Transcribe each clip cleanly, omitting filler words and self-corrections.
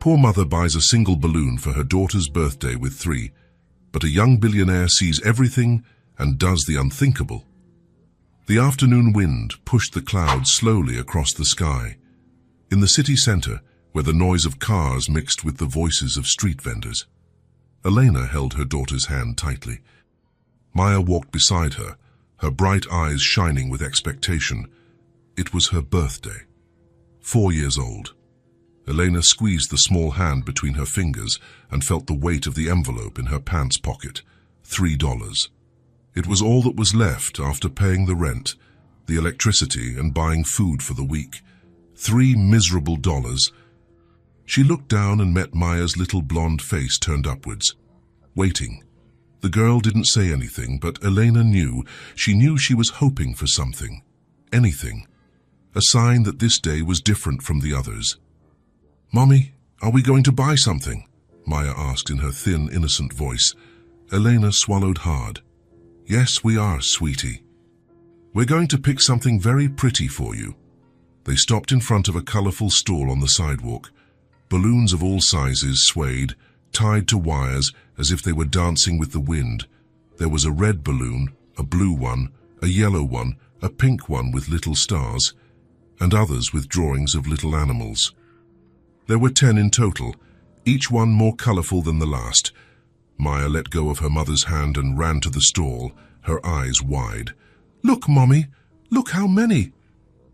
Poor mother buys a single balloon for her daughter's birthday with 3, but a young billionaire sees everything and does the unthinkable. The afternoon wind pushed the clouds slowly across the sky. In the city center, where the noise of cars mixed with the voices of street vendors, Elena held her daughter's hand tightly. Maya walked beside her, her bright eyes shining with expectation. It was her birthday. 4 years old. Elena squeezed the small hand between her fingers and felt the weight of the envelope in her pants pocket. $3. It was all that was left after paying the rent, the electricity, and buying food for the week. $3 miserable dollars. She looked down and met Maya's little blonde face turned upwards, waiting. The girl didn't say anything, but Elena knew. She knew she was hoping for something. Anything. A sign that this day was different from the others. "Mommy, are we going to buy something?" Maya asked in her thin, innocent voice. Elena swallowed hard. "Yes, we are, sweetie. We're going to pick something very pretty for you." They stopped in front of a colorful stall on the sidewalk. Balloons of all sizes swayed, tied to wires as if they were dancing with the wind. There was a red balloon, a blue one, a yellow one, a pink one with little stars, and others with drawings of little animals. There were 10 in total, each one more colorful than the last. Maya let go of her mother's hand and ran to the stall, her eyes wide. "Look, Mommy! Look how many!"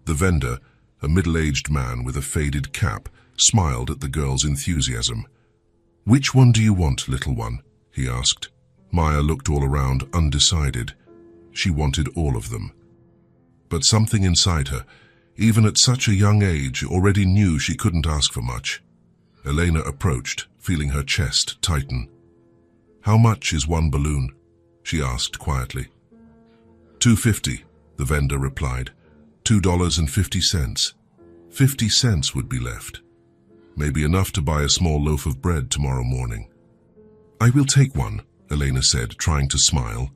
The vendor, a middle-aged man with a faded cap, smiled at the girl's enthusiasm. "Which one do you want, little one?" he asked. Maya looked all around, undecided. She wanted all of them. But something inside her, even at such a young age, already knew she couldn't ask for much. Elena approached, feeling her chest tighten. "How much is one balloon?" she asked quietly. $2.50, the vendor replied. $2.50. 50 cents would be left. Maybe enough to buy a small loaf of bread tomorrow morning. "I will take one," Elena said, trying to smile.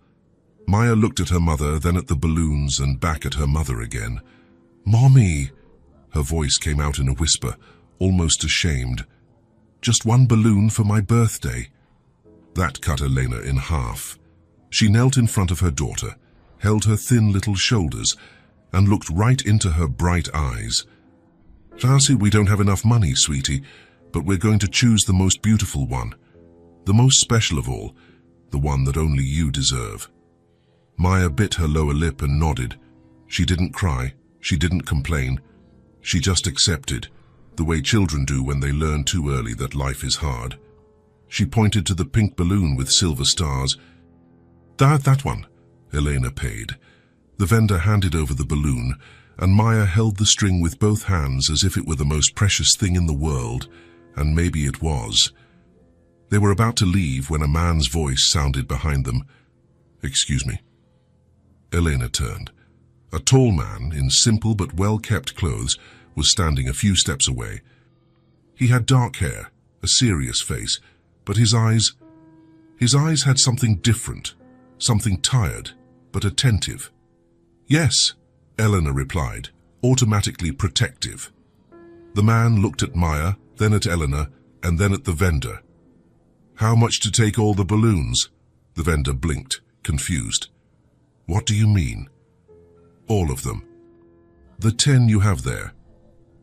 Maya looked at her mother, then at the balloons, and back at her mother again. "Mommy!" Her voice came out in a whisper, almost ashamed. "Just one balloon for my birthday." That cut Elena in half. She knelt in front of her daughter, held her thin little shoulders, and looked right into her bright eyes. "Darcy, we don't have enough money, sweetie, but we're going to choose the most beautiful one. The most special of all, the one that only you deserve." Maya bit her lower lip and nodded. She didn't cry. She didn't complain. She just accepted, the way children do when they learn too early that life is hard. She pointed to the pink balloon with silver stars. That one," Elena paid. The vendor handed over the balloon, and Maya held the string with both hands as if it were the most precious thing in the world, and maybe it was. They were about to leave when a man's voice sounded behind them. "Excuse me." Elena turned. A tall man, in simple but well-kept clothes, was standing a few steps away. He had dark hair, a serious face, but his eyes had something different, something tired, but attentive. "Yes," Elena replied, automatically protective. The man looked at Maya, then at Elena, and then at the vendor. "How much to take all the balloons?" The vendor blinked, confused. "What do you mean?" "All of them. The 10 you have there."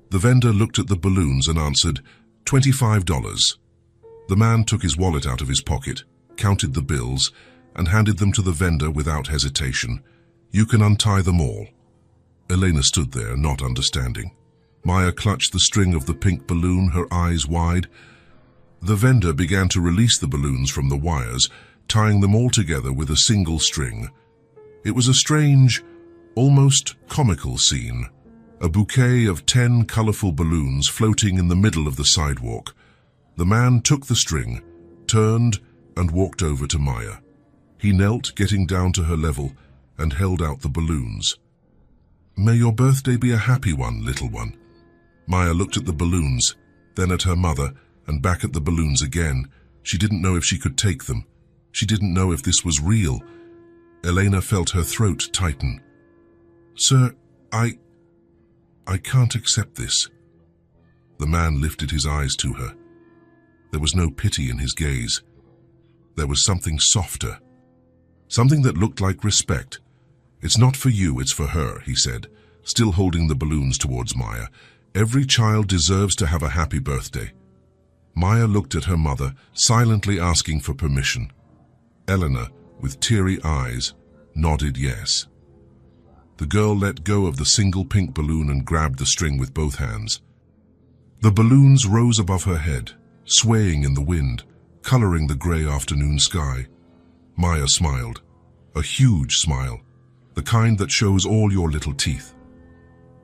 The vendor looked at the balloons and answered, $25. The man took his wallet out of his pocket, counted the bills, and handed them to the vendor without hesitation. "You can untie them all." Elena stood there, not understanding. Maya clutched the string of the pink balloon, her eyes wide. The vendor began to release the balloons from the wires, tying them all together with a single string. It was a strange, almost comical scene. A bouquet of 10 colorful balloons floating in the middle of the sidewalk. The man took the string, turned, and walked over to Maya. He knelt, getting down to her level, and held out the balloons. "May your birthday be a happy one, little one." Maya looked at the balloons, then at her mother, and back at the balloons again. She didn't know if she could take them. She didn't know if this was real. Elena felt her throat tighten. "Sir, I can't accept this." The man lifted his eyes to her. There was no pity in his gaze. There was something softer, something that looked like respect. "It's not for you, it's for her," he said, still holding the balloons towards Maya. "Every child deserves to have a happy birthday." Maya looked at her mother, silently asking for permission. Eleanor, with teary eyes, nodded yes. The girl let go of the single pink balloon and grabbed the string with both hands. The balloons rose above her head, swaying in the wind, coloring the grey afternoon sky. Maya smiled, a huge smile, the kind that shows all your little teeth.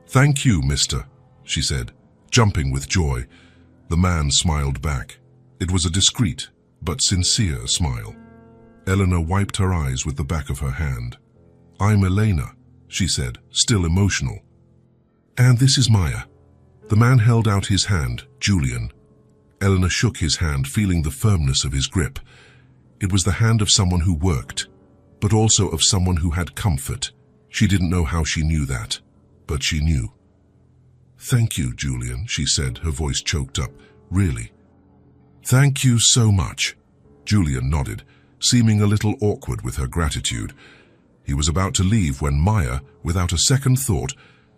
"Thank you, mister," she said, jumping with joy. The man smiled back. It was a discreet but sincere smile. Eleanor wiped her eyes with the back of her hand. "I'm Elena," she said, still emotional. "And this is Maya." The man held out his hand, Julian. Eleanor shook his hand, feeling the firmness of his grip. It was the hand of someone who worked, but also of someone who had comfort. She didn't know how she knew that, but she knew. "Thank you, Julian," she said, her voice choked up. "Really." "Thank you so much." Julian nodded, seeming a little awkward with her gratitude. He was about to leave when Maya, without a second thought,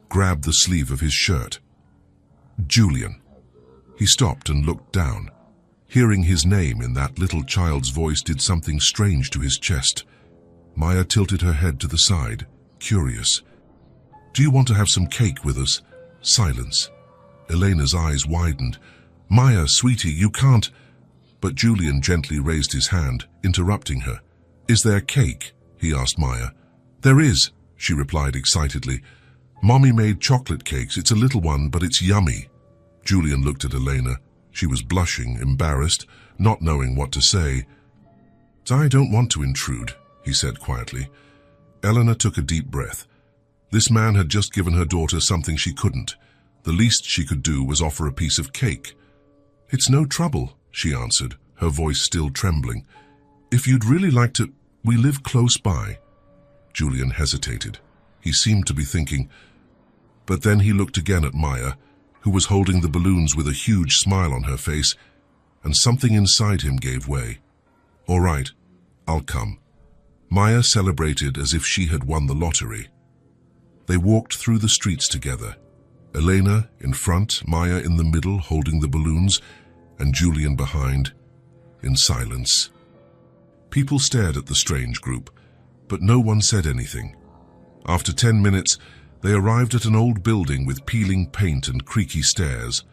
grabbed the sleeve of his shirt. "Julian." He stopped and looked down. Hearing his name in that little child's voice did something strange to his chest. Maya tilted her head to the side, curious. "Do you want to have some cake with us?" Silence. Elena's eyes widened. "Maya, sweetie, you can't—" But Julian gently raised his hand, interrupting her. "Is there cake?" he asked Maya. "There is," she replied excitedly. "Mommy made chocolate cakes. It's a little one, but it's yummy." Julian looked at Elena. She was blushing, embarrassed, not knowing what to say. "I don't want to intrude," he said quietly. Eleanor took a deep breath. This man had just given her daughter something she couldn't. The least she could do was offer a piece of cake. "It's no trouble," she answered, her voice still trembling. "If you'd really like to, we live close by." Julian hesitated. He seemed to be thinking. But then he looked again at Maya, who was holding the balloons with a huge smile on her face, and something inside him gave way. "All right, I'll come." Maya celebrated as if she had won the lottery. They walked through the streets together. Elena in front, Maya in the middle holding the balloons, and Julian behind, in silence. People stared at the strange group, but no one said anything. After 10 minutes, they arrived at an old building with peeling paint and creaky stairs.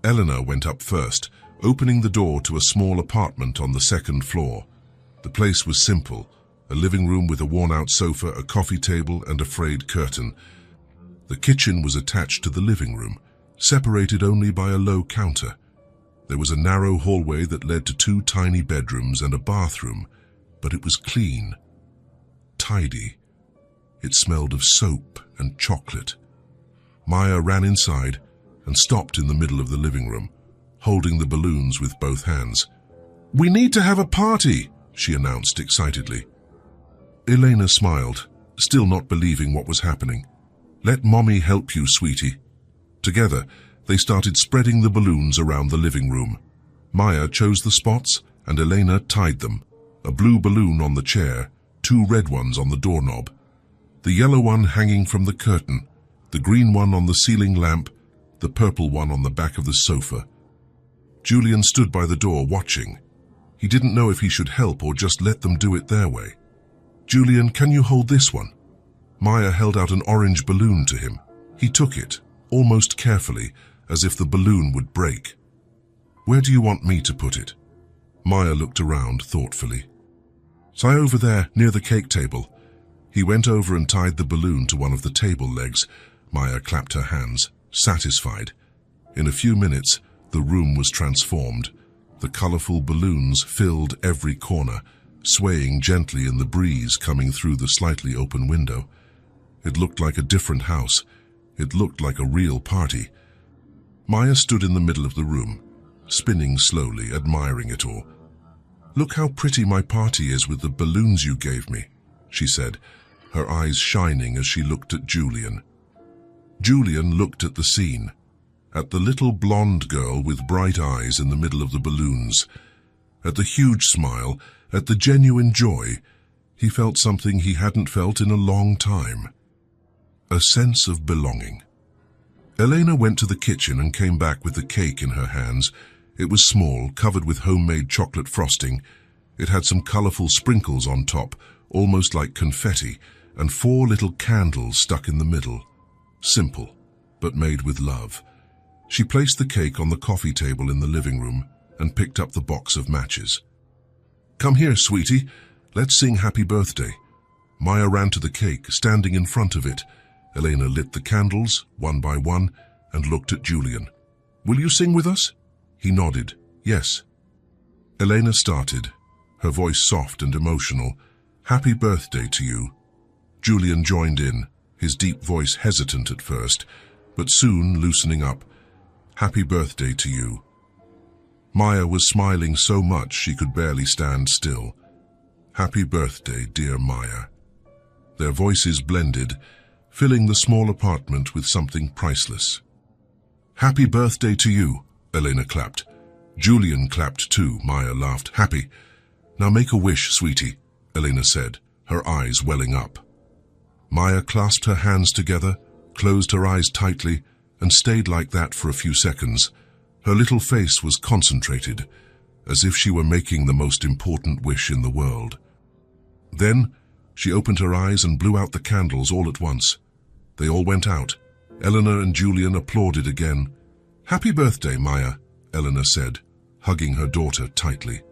Eleanor went up first, opening the door to a small apartment on the second floor. The place was simple, a living room with a worn-out sofa, a coffee table, and a frayed curtain. The kitchen was attached to the living room, separated only by a low counter. There was a narrow hallway that led to 2 tiny bedrooms and a bathroom, but it was clean, tidy. It smelled of soap and chocolate. Maya ran inside and stopped in the middle of the living room, holding the balloons with both hands. "We need to have a party," she announced excitedly. Elena smiled, still not believing what was happening. "Let Mommy help you, sweetie." Together, they started spreading the balloons around the living room. Maya chose the spots and Elena tied them. A blue balloon on the chair, 2 red ones on the doorknob, the yellow one hanging from the curtain, the green one on the ceiling lamp, the purple one on the back of the sofa. Julian stood by the door watching. He didn't know if he should help or just let them do it their way. "Julian, can you hold this one?" Maya held out an orange balloon to him. He took it, almost carefully, as if the balloon would break. "Where do you want me to put it?" Maya looked around thoughtfully. "Say over there, near the cake table." He went over and tied the balloon to one of the table legs. Maya clapped her hands, satisfied. In a few minutes, the room was transformed. The colorful balloons filled every corner, swaying gently in the breeze coming through the slightly open window. It looked like a different house. It looked like a real party. Maya stood in the middle of the room, spinning slowly, admiring it all. "Look how pretty my party is with the balloons you gave me," she said, her eyes shining as she looked at Julian. Julian looked at the scene, at the little blonde girl with bright eyes in the middle of the balloons, at the huge smile, at the genuine joy. He felt something he hadn't felt in a long time. A sense of belonging. Elena went to the kitchen and came back with the cake in her hands. It was small, covered with homemade chocolate frosting. It had some colorful sprinkles on top, almost like confetti, and 4 little candles stuck in the middle. Simple, but made with love. She placed the cake on the coffee table in the living room and picked up the box of matches. "Come here, sweetie. Let's sing happy birthday." Maya ran to the cake, standing in front of it. Elena lit the candles, one by one, and looked at Julian. "Will you sing with us?" He nodded. "Yes." Elena started, her voice soft and emotional. "Happy birthday to you." Julian joined in, his deep voice hesitant at first, but soon loosening up. "Happy birthday to you." Maya was smiling so much she could barely stand still. "Happy birthday, dear Maya." Their voices blended, filling the small apartment with something priceless. "Happy birthday to you," Elena clapped. Julian clapped too. Maya laughed. "Happy. Now make a wish, sweetie," Elena said, her eyes welling up. Maya clasped her hands together, closed her eyes tightly, and stayed like that for a few seconds. Her little face was concentrated, as if she were making the most important wish in the world. Then she opened her eyes and blew out the candles all at once. They all went out. Elena and Julian applauded again. "Happy birthday, Maya," Elena said, hugging her daughter tightly.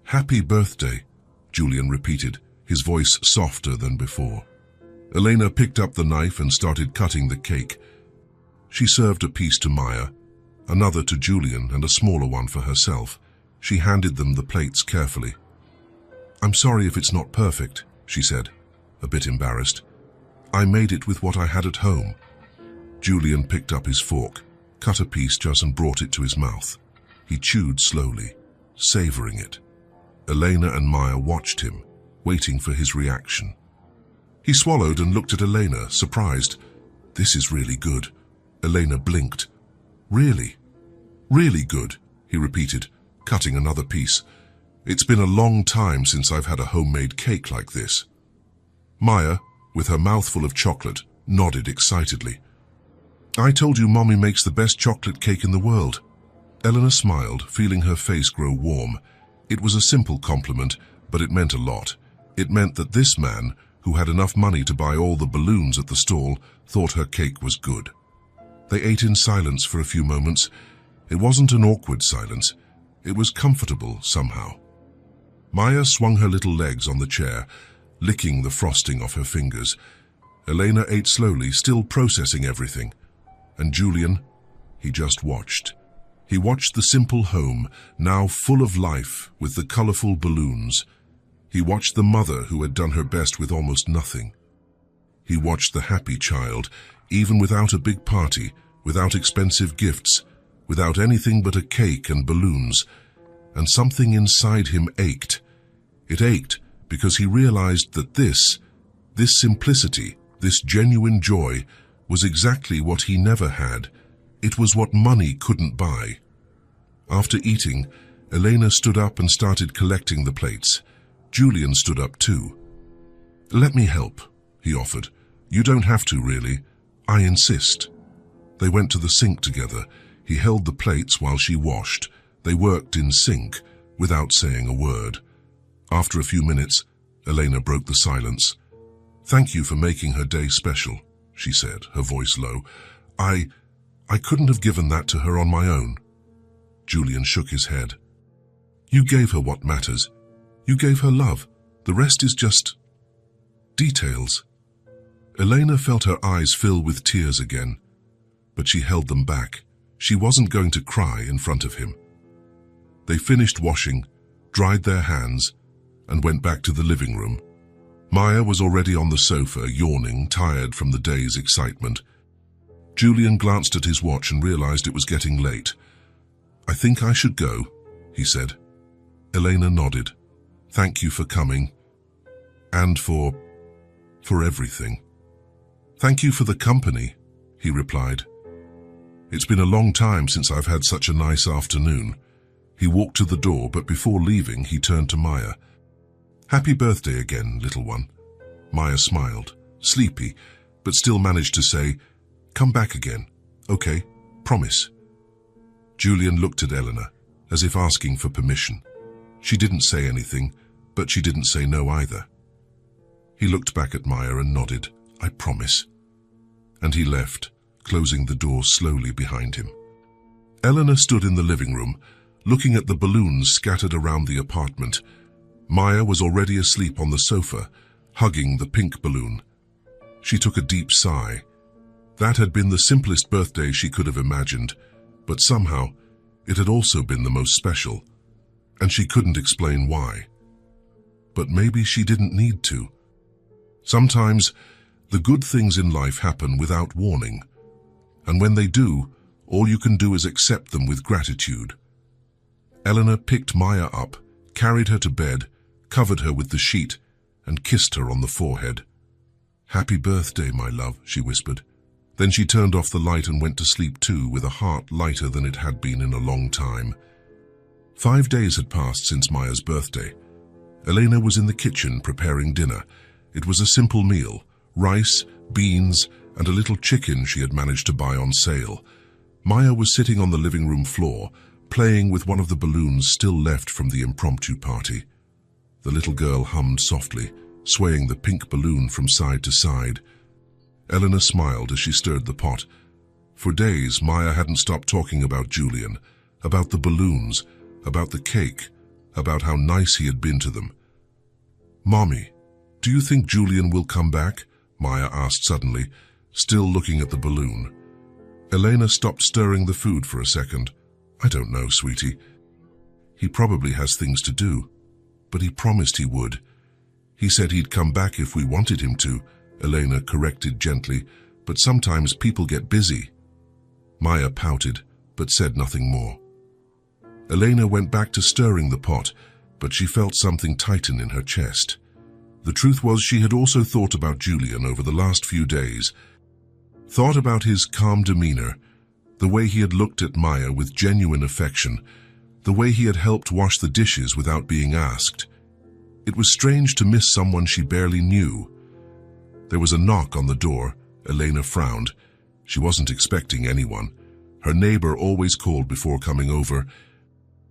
"Happy birthday," Julian repeated, his voice softer than before. Elena picked up the knife and started cutting the cake. She served a piece to Maya, another to Julian, and a smaller one for herself. She handed them the plates carefully. "I'm sorry if it's not perfect," she said, a bit embarrassed. "I made it with what I had at home." Julian picked up his fork, cut a piece just and brought it to his mouth. He chewed slowly, savoring it. Elena and Maya watched him, waiting for his reaction. He swallowed and looked at Elena, surprised. "This is really good." Elena blinked. "Really? Really good," he repeated, cutting another piece. "It's been a long time since I've had a homemade cake like this." Maya, with her mouth full of chocolate, nodded excitedly. "I told you Mommy makes the best chocolate cake in the world." Elena smiled, feeling her face grow warm. It was a simple compliment, but it meant a lot. It meant that this man, who had enough money to buy all the balloons at the stall, thought her cake was good. They ate in silence for a few moments. It wasn't an awkward silence. It was comfortable somehow. Maya swung her little legs on the chair, licking the frosting off her fingers. Elena ate slowly, still processing everything. And Julian, he just watched. He watched the simple home, now full of life with the colorful balloons. He watched the mother who had done her best with almost nothing. He watched the happy child, even without a big party, without expensive gifts, without anything but a cake and balloons. And something inside him ached. It ached because he realized that this simplicity, this genuine joy, was exactly what he never had. It was what money couldn't buy. After eating, Elena stood up and started collecting the plates. Julian stood up too. "Let me help," he offered. "You don't have to, really. I insist." They went to the sink together. He held the plates while she washed. They worked in sync, without saying a word. After a few minutes, Elena broke the silence. "Thank you for making her day special," she said, her voice low. I couldn't have given that to her on my own." Julian shook his head. "You gave her what matters. You gave her love. The rest is just details." Elena felt her eyes fill with tears again, but she held them back. She wasn't going to cry in front of him. They finished washing, dried their hands, and went back to the living room. Maya was already on the sofa, yawning, tired from the day's excitement. Julian glanced at his watch and realized it was getting late. "I think I should go," he said. Elena nodded. "Thank you for coming. And for everything." "Thank you for the company," he replied. It's been a long time since I've had such a nice afternoon. He walked to the door, but before leaving, he turned to Maya. Happy birthday again, little one. Maya smiled, sleepy, but still managed to say, come back again. Okay, promise. Julian looked at Eleanor, as if asking for permission. She didn't say anything, but she didn't say no either. He looked back at Maya and nodded, I promise. And he left, closing the door slowly behind him. Eleanor stood in the living room, looking at the balloons scattered around the apartment. Maya was already asleep on the sofa, hugging the pink balloon. She took a deep sigh. That had been the simplest birthday she could have imagined, but somehow it had also been the most special, and she couldn't explain why. But maybe she didn't need to. Sometimes the good things in life happen without warning, and when they do, all you can do is accept them with gratitude. Eleanor picked Maya up, carried her to bed, covered her with the sheet, and kissed her on the forehead. Happy birthday, my love, she whispered. Then she turned off the light and went to sleep too, with a heart lighter than it had been in a long time. 5 days had passed since Maya's birthday. Elena was in the kitchen preparing dinner. It was a simple meal, rice, beans, and a little chicken she had managed to buy on sale. Maya was sitting on the living room floor, playing with one of the balloons still left from the impromptu party. The little girl hummed softly, swaying the pink balloon from side to side. Eleanor smiled as she stirred the pot. For days, Maya hadn't stopped talking about Julian, about the balloons, about the cake, about how nice he had been to them. Mommy, do you think Julian will come back? Maya asked suddenly, still looking at the balloon. Elena stopped stirring the food for a second. I don't know, sweetie. He probably has things to do, but he promised he would. He said he'd come back if we wanted him to, Elena corrected gently, but sometimes people get busy. Maya pouted, but said nothing more. Elena went back to stirring the pot, but she felt something tighten in her chest. The truth was she had also thought about Julian over the last few days, thought about his calm demeanor, the way he had looked at Maya with genuine affection, the way he had helped wash the dishes without being asked. It was strange to miss someone she barely knew. There was a knock on the door. Elena frowned. She wasn't expecting anyone. Her neighbor always called before coming over.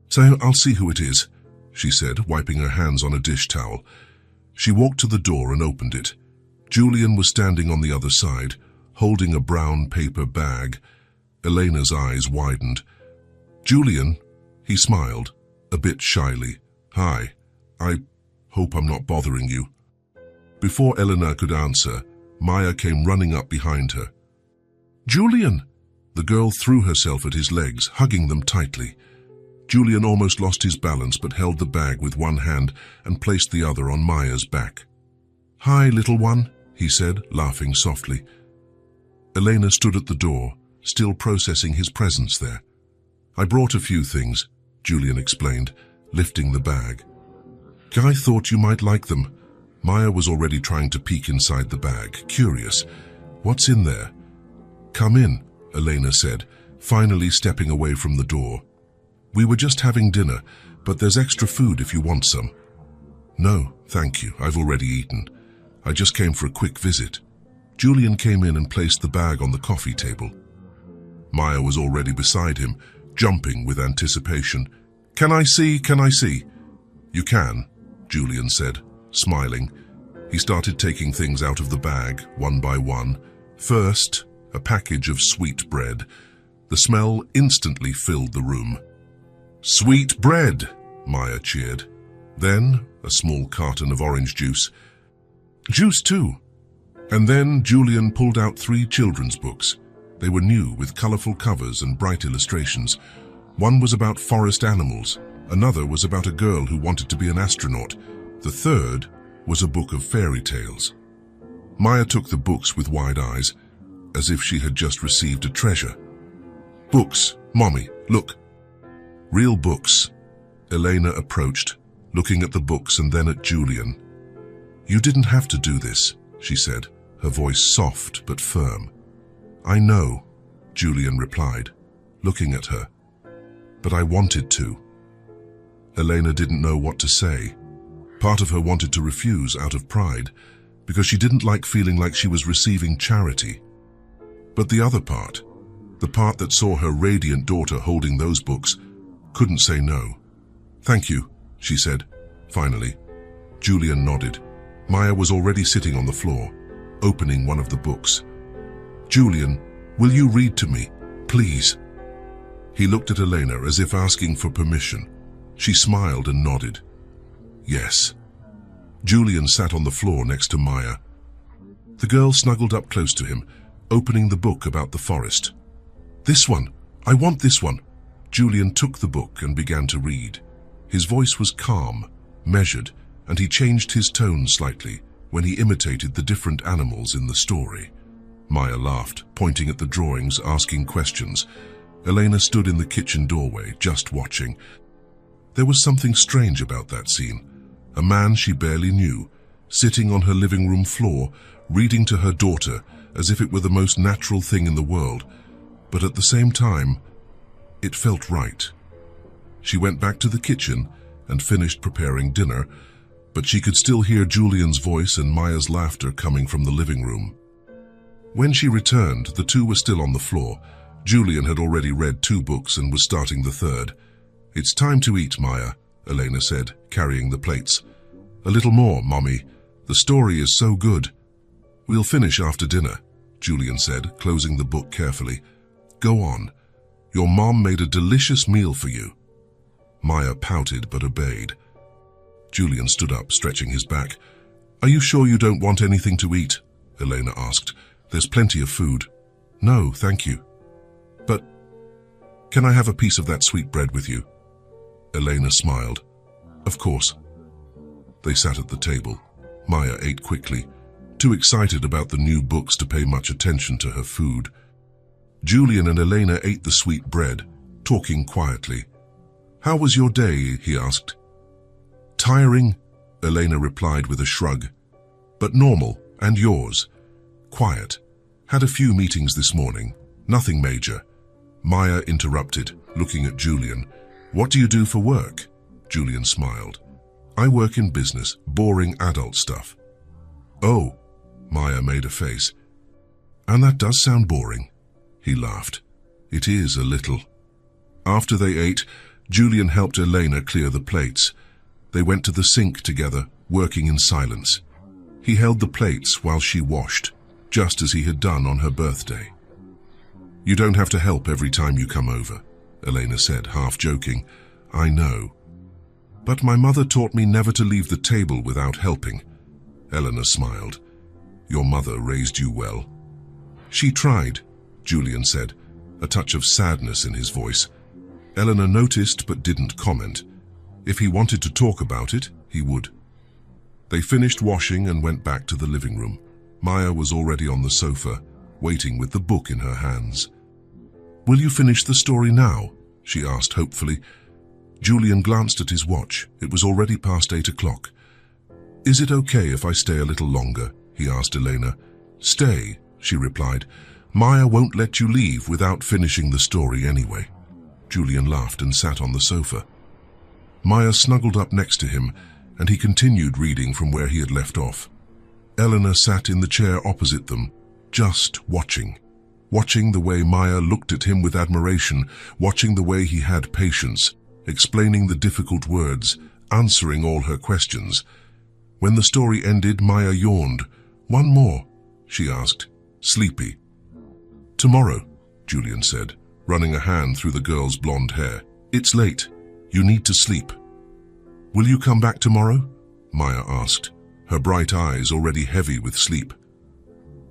So I'll see who it is, she said, wiping her hands on a dish towel. She walked to the door and opened it. Julian was standing on the other side, holding a brown paper bag. Elena's eyes widened. Julian, he smiled, a bit shyly. Hi, I hope I'm not bothering you. Before Elena could answer, Maya came running up behind her. Julian! The girl threw herself at his legs, hugging them tightly. Julian almost lost his balance but held the bag with one hand and placed the other on Maya's back. Hi, little one, he said, laughing softly. Elena stood at the door, still processing his presence there. I brought a few things, Julian explained, lifting the bag. Guy thought you might like them. Maya was already trying to peek inside the bag, curious. What's in there? Come in, Elena said, finally stepping away from the door. We were just having dinner, but there's extra food if you want some. No, thank you, I've already eaten. I just came for a quick visit. Julian came in and placed the bag on the coffee table. Maya was already beside him, jumping with anticipation. Can I see? Can I see? You can, Julian said, smiling. He started taking things out of the bag, one by one. First, a package of sweet bread. The smell instantly filled the room. Sweet bread, Maya cheered. Then, a small carton of orange juice. Juice too. And then Julian pulled out 3 children's books. They were new, with colorful covers and bright illustrations. One was about forest animals. Another was about a girl who wanted to be an astronaut. The third was a book of fairy tales. Maya took the books with wide eyes, as if she had just received a treasure. Books, Mommy, look. Real books. Elena approached, looking at the books and then at Julian. You didn't have to do this, she said, her voice soft but firm. I know. Julian replied, looking at her. But I wanted to. Elena didn't know what to say. Part of her wanted to refuse out of pride, because she didn't like feeling like she was receiving charity. But the other part, the part that saw her radiant daughter holding those books, couldn't say no. Thank you, she said, finally. Julian nodded. Maya was already sitting on the floor, opening one of the books. Julian, will you read to me, please? He looked at Elena as if asking for permission. She smiled and nodded. Yes. Julian sat on the floor next to Maya. The girl snuggled up close to him, opening the book about the forest. This one! I want this one! Julian took the book and began to read. His voice was calm, measured, and he changed his tone slightly when he imitated the different animals in the story. Maya laughed, pointing at the drawings, asking questions. Elena stood in the kitchen doorway, just watching. There was something strange about that scene. A man she barely knew, sitting on her living room floor, reading to her daughter as if it were the most natural thing in the world. But at the same time, it felt right. She went back to the kitchen and finished preparing dinner, but she could still hear Julian's voice and Maya's laughter coming from the living room. When she returned, the two were still on the floor. Julian had already read 2 books and was starting the third. It's time to eat, Maya, Elena said, carrying the plates. A little more, Mommy. The story is so good. We'll finish after dinner, Julian said, closing the book carefully. Go on. Your mom made a delicious meal for you. Maya pouted but obeyed. Julian stood up, stretching his back. Are you sure you don't want anything to eat? Elena asked. There's plenty of food. No, thank you. But can I have a piece of that sweet bread with you? Elena smiled. Of course. They sat at the table. Maya ate quickly, too excited about the new books to pay much attention to her food. Julian and Elena ate the sweet bread, talking quietly. How was your day? He asked. Tiring, Elena replied with a shrug. But normal, and yours? Quiet. Had a few meetings this morning. Nothing major. Maya interrupted, looking at Julian. What do you do for work? Julian smiled. I work in business, boring adult stuff. Oh, Maya made a face. And that does sound boring. He laughed. It is a little. After they ate, Julian helped Elena clear the plates. They went to the sink together, working in silence. He held the plates while she washed, just as he had done on her birthday. You don't have to help every time you come over, Elena said, half joking. I know. But my mother taught me never to leave the table without helping. Elena smiled. Your mother raised you well. She tried, Julian said, a touch of sadness in his voice. Elena noticed but didn't comment. If he wanted to talk about it, he would. They finished washing and went back to the living room. Maya was already on the sofa, waiting with the book in her hands. Will you finish the story now? She asked hopefully. Julian glanced at his watch. It was already past 8 o'clock. Is it okay if I stay a little longer? He asked Elena. Stay, she replied. Maya won't let you leave without finishing the story anyway. Julian laughed and sat on the sofa. Maya snuggled up next to him, and he continued reading from where he had left off. Eleanor sat in the chair opposite them, just watching the way Maya looked at him with admiration, watching the way he had patience, explaining the difficult words, answering all her questions. When the story ended, Maya yawned. One more, she asked, sleepy. Tomorrow, Julian said, running a hand through the girl's blonde hair. It's late. You need to sleep. Will you come back tomorrow? Maya asked, her bright eyes already heavy with sleep.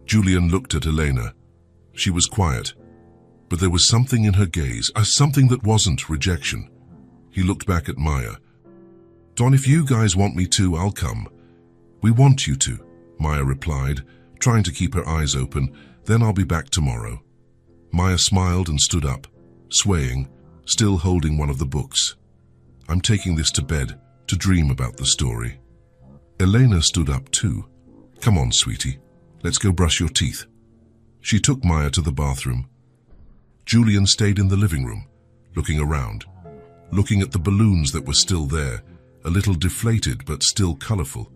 Julian looked at Elena. She was quiet, but there was something in her gaze, something that wasn't rejection. He looked back at Maya. Don, if you guys want me to, I'll come. We want you to, Maya replied, trying to keep her eyes open. Then I'll be back tomorrow. Maya smiled and stood up, swaying, still holding one of the books. I'm taking this to bed, to dream about the story. Elena stood up too. Come on, sweetie. Let's go brush your teeth. She took Maya to the bathroom. Julian stayed in the living room, looking around, looking at the balloons that were still there, a little deflated but still colorful,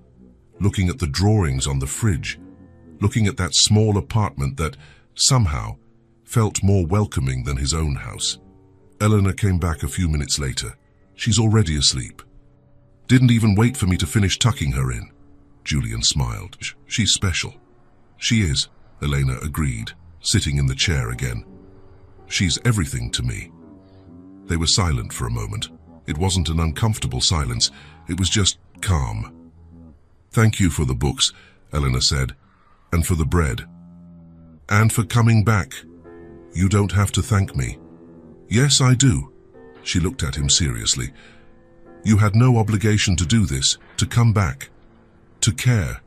looking at the drawings on the fridge, looking at that small apartment that, somehow, felt more welcoming than his own house. Eleanor came back a few minutes later. She's already asleep. Didn't even wait for me to finish tucking her in. Julian smiled. She's special. She is, Elena agreed, sitting in the chair again. She's everything to me. They were silent for a moment. It wasn't an uncomfortable silence. It was just calm. Thank you for the books, Eleanor said, and for the bread. And for coming back. You don't have to thank me. Yes, I do. She looked at him seriously. You had no obligation to do this, to come back, to care.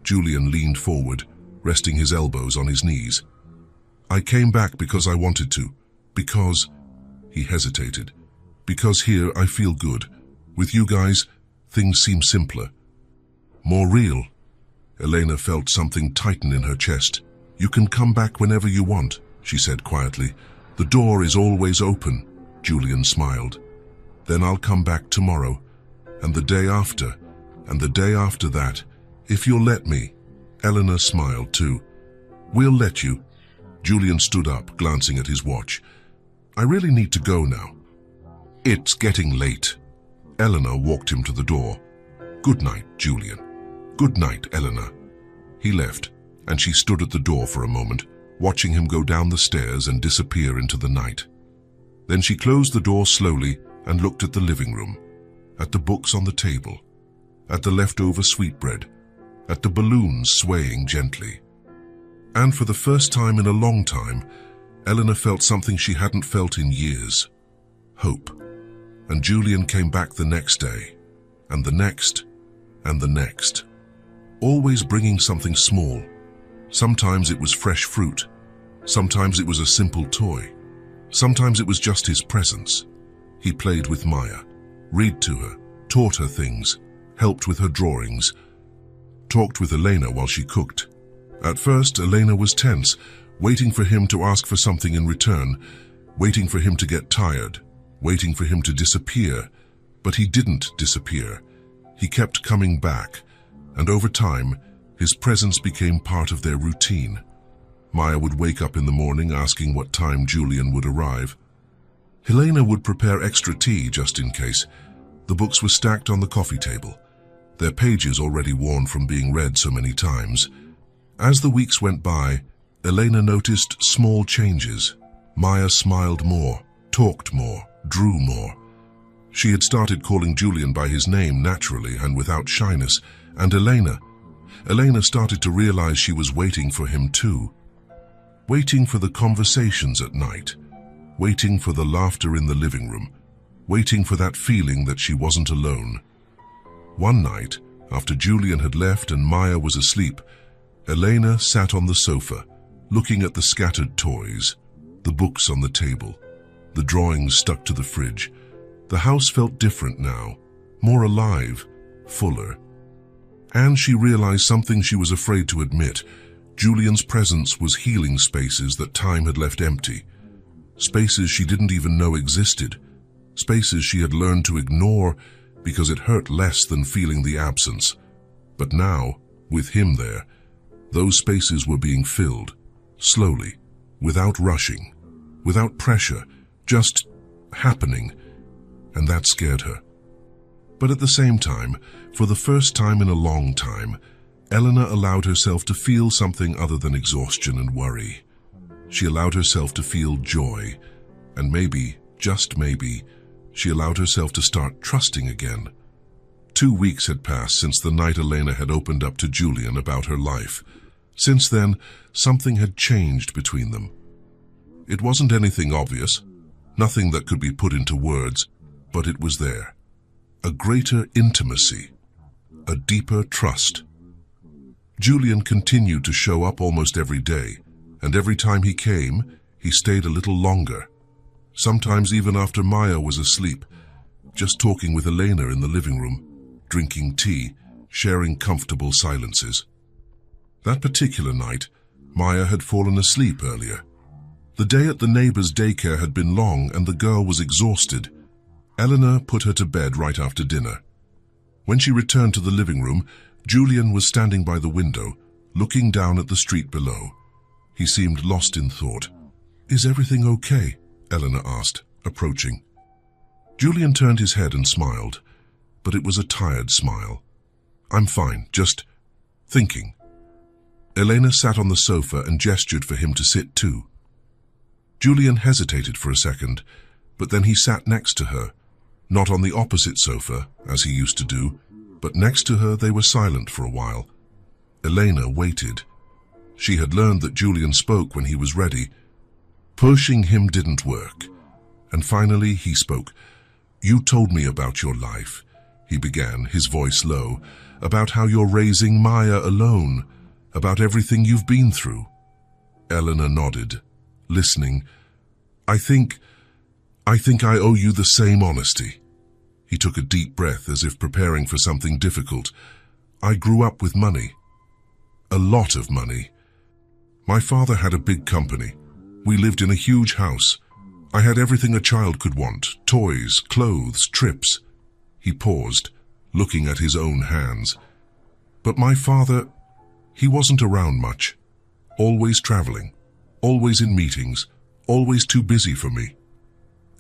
Julian leaned forward, resting his elbows on his knees. I came back because I wanted to, because, he hesitated, because here I feel good. With you guys, things seem simpler, more real. Elena felt something tighten in her chest. You can come back whenever you want, she said quietly. The door is always open, Julian smiled. Then I'll come back tomorrow, and the day after, and the day after that, if you'll let me. Eleanor smiled too. We'll let you. Julian stood up, glancing at his watch. I really need to go now. It's getting late. Eleanor walked him to the door. Good night, Julian. Good night, Eleanor. He left, and she stood at the door for a moment, watching him go down the stairs and disappear into the night. Then she closed the door slowly and looked at the living room, at the books on the table, at the leftover sweetbread, at the balloons swaying gently. And for the first time in a long time, Eleanor felt something she hadn't felt in years. Hope. And Julian came back the next day, and the next, and the next. Always bringing something small. Sometimes it was fresh fruit. Sometimes it was a simple toy. Sometimes it was just his presence. He played with Maya, read to her, taught her things, helped with her drawings, talked with Elena while she cooked. At first, Elena was tense, waiting for him to ask for something in return, waiting for him to get tired, waiting for him to disappear. But he didn't disappear. He kept coming back, and over time, his presence became part of their routine. Maya would wake up in the morning asking what time Julian would arrive. Helena would prepare extra tea just in case. The books were stacked on the coffee table, their pages already worn from being read so many times. As the weeks went by, Elena noticed small changes. Maya smiled more, talked more, drew more. She had started calling Julian by his name naturally and without shyness, and Elena started to realize she was waiting for him too. Waiting for the conversations at night, waiting for the laughter in the living room, waiting for that feeling that she wasn't alone. One night, after Julian had left and Maya was asleep, Elena sat on the sofa, looking at the scattered toys, the books on the table, the drawings stuck to the fridge. The house felt different now, more alive, fuller. And she realized something she was afraid to admit. Julian's presence was healing spaces that time had left empty, spaces she didn't even know existed, spaces she had learned to ignore because it hurt less than feeling the absence. But now, with him there, those spaces were being filled, slowly, without rushing, without pressure, just happening, and that scared her. But at the same time, for the first time in a long time, Eleanor allowed herself to feel something other than exhaustion and worry. She allowed herself to feel joy, and maybe, just maybe, she allowed herself to start trusting again. 2 weeks had passed since the night Elena had opened up to Julian about her life. Since then, something had changed between them. It wasn't anything obvious, nothing that could be put into words, but it was there. A greater intimacy, a deeper trust. Julian continued to show up almost every day, and every time he came, he stayed a little longer. Sometimes even after Maya was asleep, just talking with Elena in the living room, drinking tea, sharing comfortable silences. That particular night, Maya had fallen asleep earlier. The day at the neighbor's daycare had been long and the girl was exhausted. Eleanor put her to bed right after dinner. When she returned to the living room, Julian was standing by the window, looking down at the street below. He seemed lost in thought. "Is everything okay?" Eleanor asked, approaching. Julian turned his head and smiled, but it was a tired smile. "I'm fine, just thinking." Elena sat on the sofa and gestured for him to sit too. Julian hesitated for a second, but then he sat next to her, not on the opposite sofa, as he used to do, but next to her. They were silent for a while. Elena waited. She had learned that Julian spoke when he was ready. Pushing him didn't work, and finally he spoke. "You told me about your life," he began, his voice low, "about how you're raising Maya alone, about everything you've been through." Eleanor nodded, listening. I think I owe you the same honesty." He took a deep breath as if preparing for something difficult. "I grew up with money. A lot of money. My father had a big company. We lived in a huge house. I had everything a child could want: toys, clothes, trips." He paused, looking at his own hands. "But my father, he wasn't around much. Always traveling, always in meetings, always too busy for me."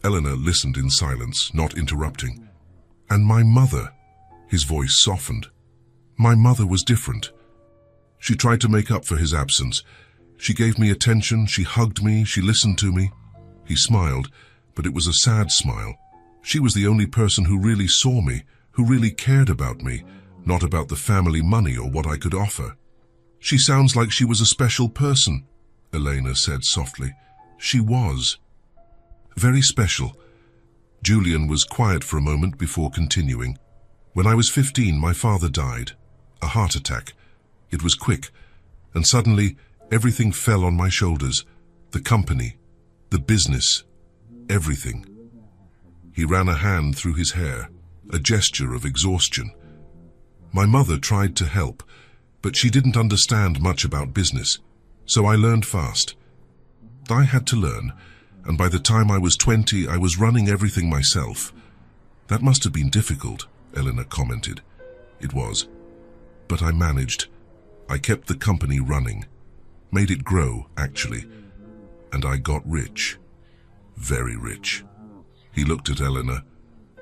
Eleanor listened in silence, not interrupting. "And my mother," his voice softened. "My mother was different. She tried to make up for his absence. She gave me attention, she hugged me, she listened to me." He smiled, but it was a sad smile. "She was the only person who really saw me, who really cared about me, not about the family money or what I could offer." "She sounds like she was a special person," Elena said softly. "She was. Very special." Julian was quiet for a moment before continuing. "When I was 15, my father died. A heart attack. It was quick, and suddenly everything fell on my shoulders. The company, the business, everything." He ran a hand through his hair, a gesture of exhaustion. "My mother tried to help, but she didn't understand much about business, so I learned fast. I had to learn, and by the time I was 20, I was running everything myself." "That must have been difficult," Eleanor commented. "It was. But I managed. I kept the company running. Made it grow, actually. And I got rich. Very rich." He looked at Eleanor,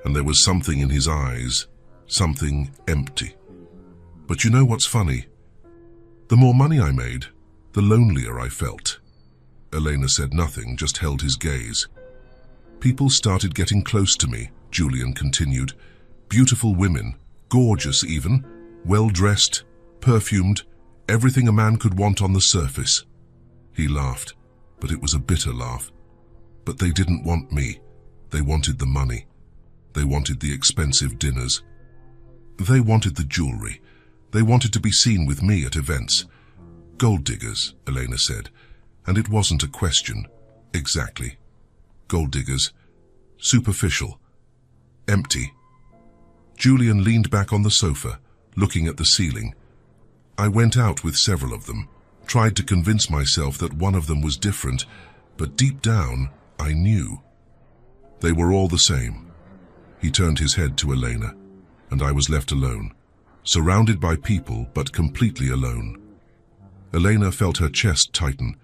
and there was something in his eyes, something empty. "But you know what's funny? The more money I made, the lonelier I felt." Elena said nothing, just held his gaze. "People started getting close to me," Julian continued. "Beautiful women, gorgeous even, well-dressed, perfumed, everything a man could want on the surface." He laughed, but it was a bitter laugh. "But they didn't want me. They wanted the money. They wanted the expensive dinners. They wanted the jewelry. They wanted to be seen with me at events. Gold diggers," Elena said. And it wasn't a question. Exactly. Gold diggers. Superficial. Empty. Julian leaned back on the sofa, looking at the ceiling. "I went out with several of them, tried to convince myself that one of them was different, but deep down, I knew. They were all the same." He turned his head to Elena, and I was left alone, surrounded by people, but completely alone. Elena felt her chest tighten.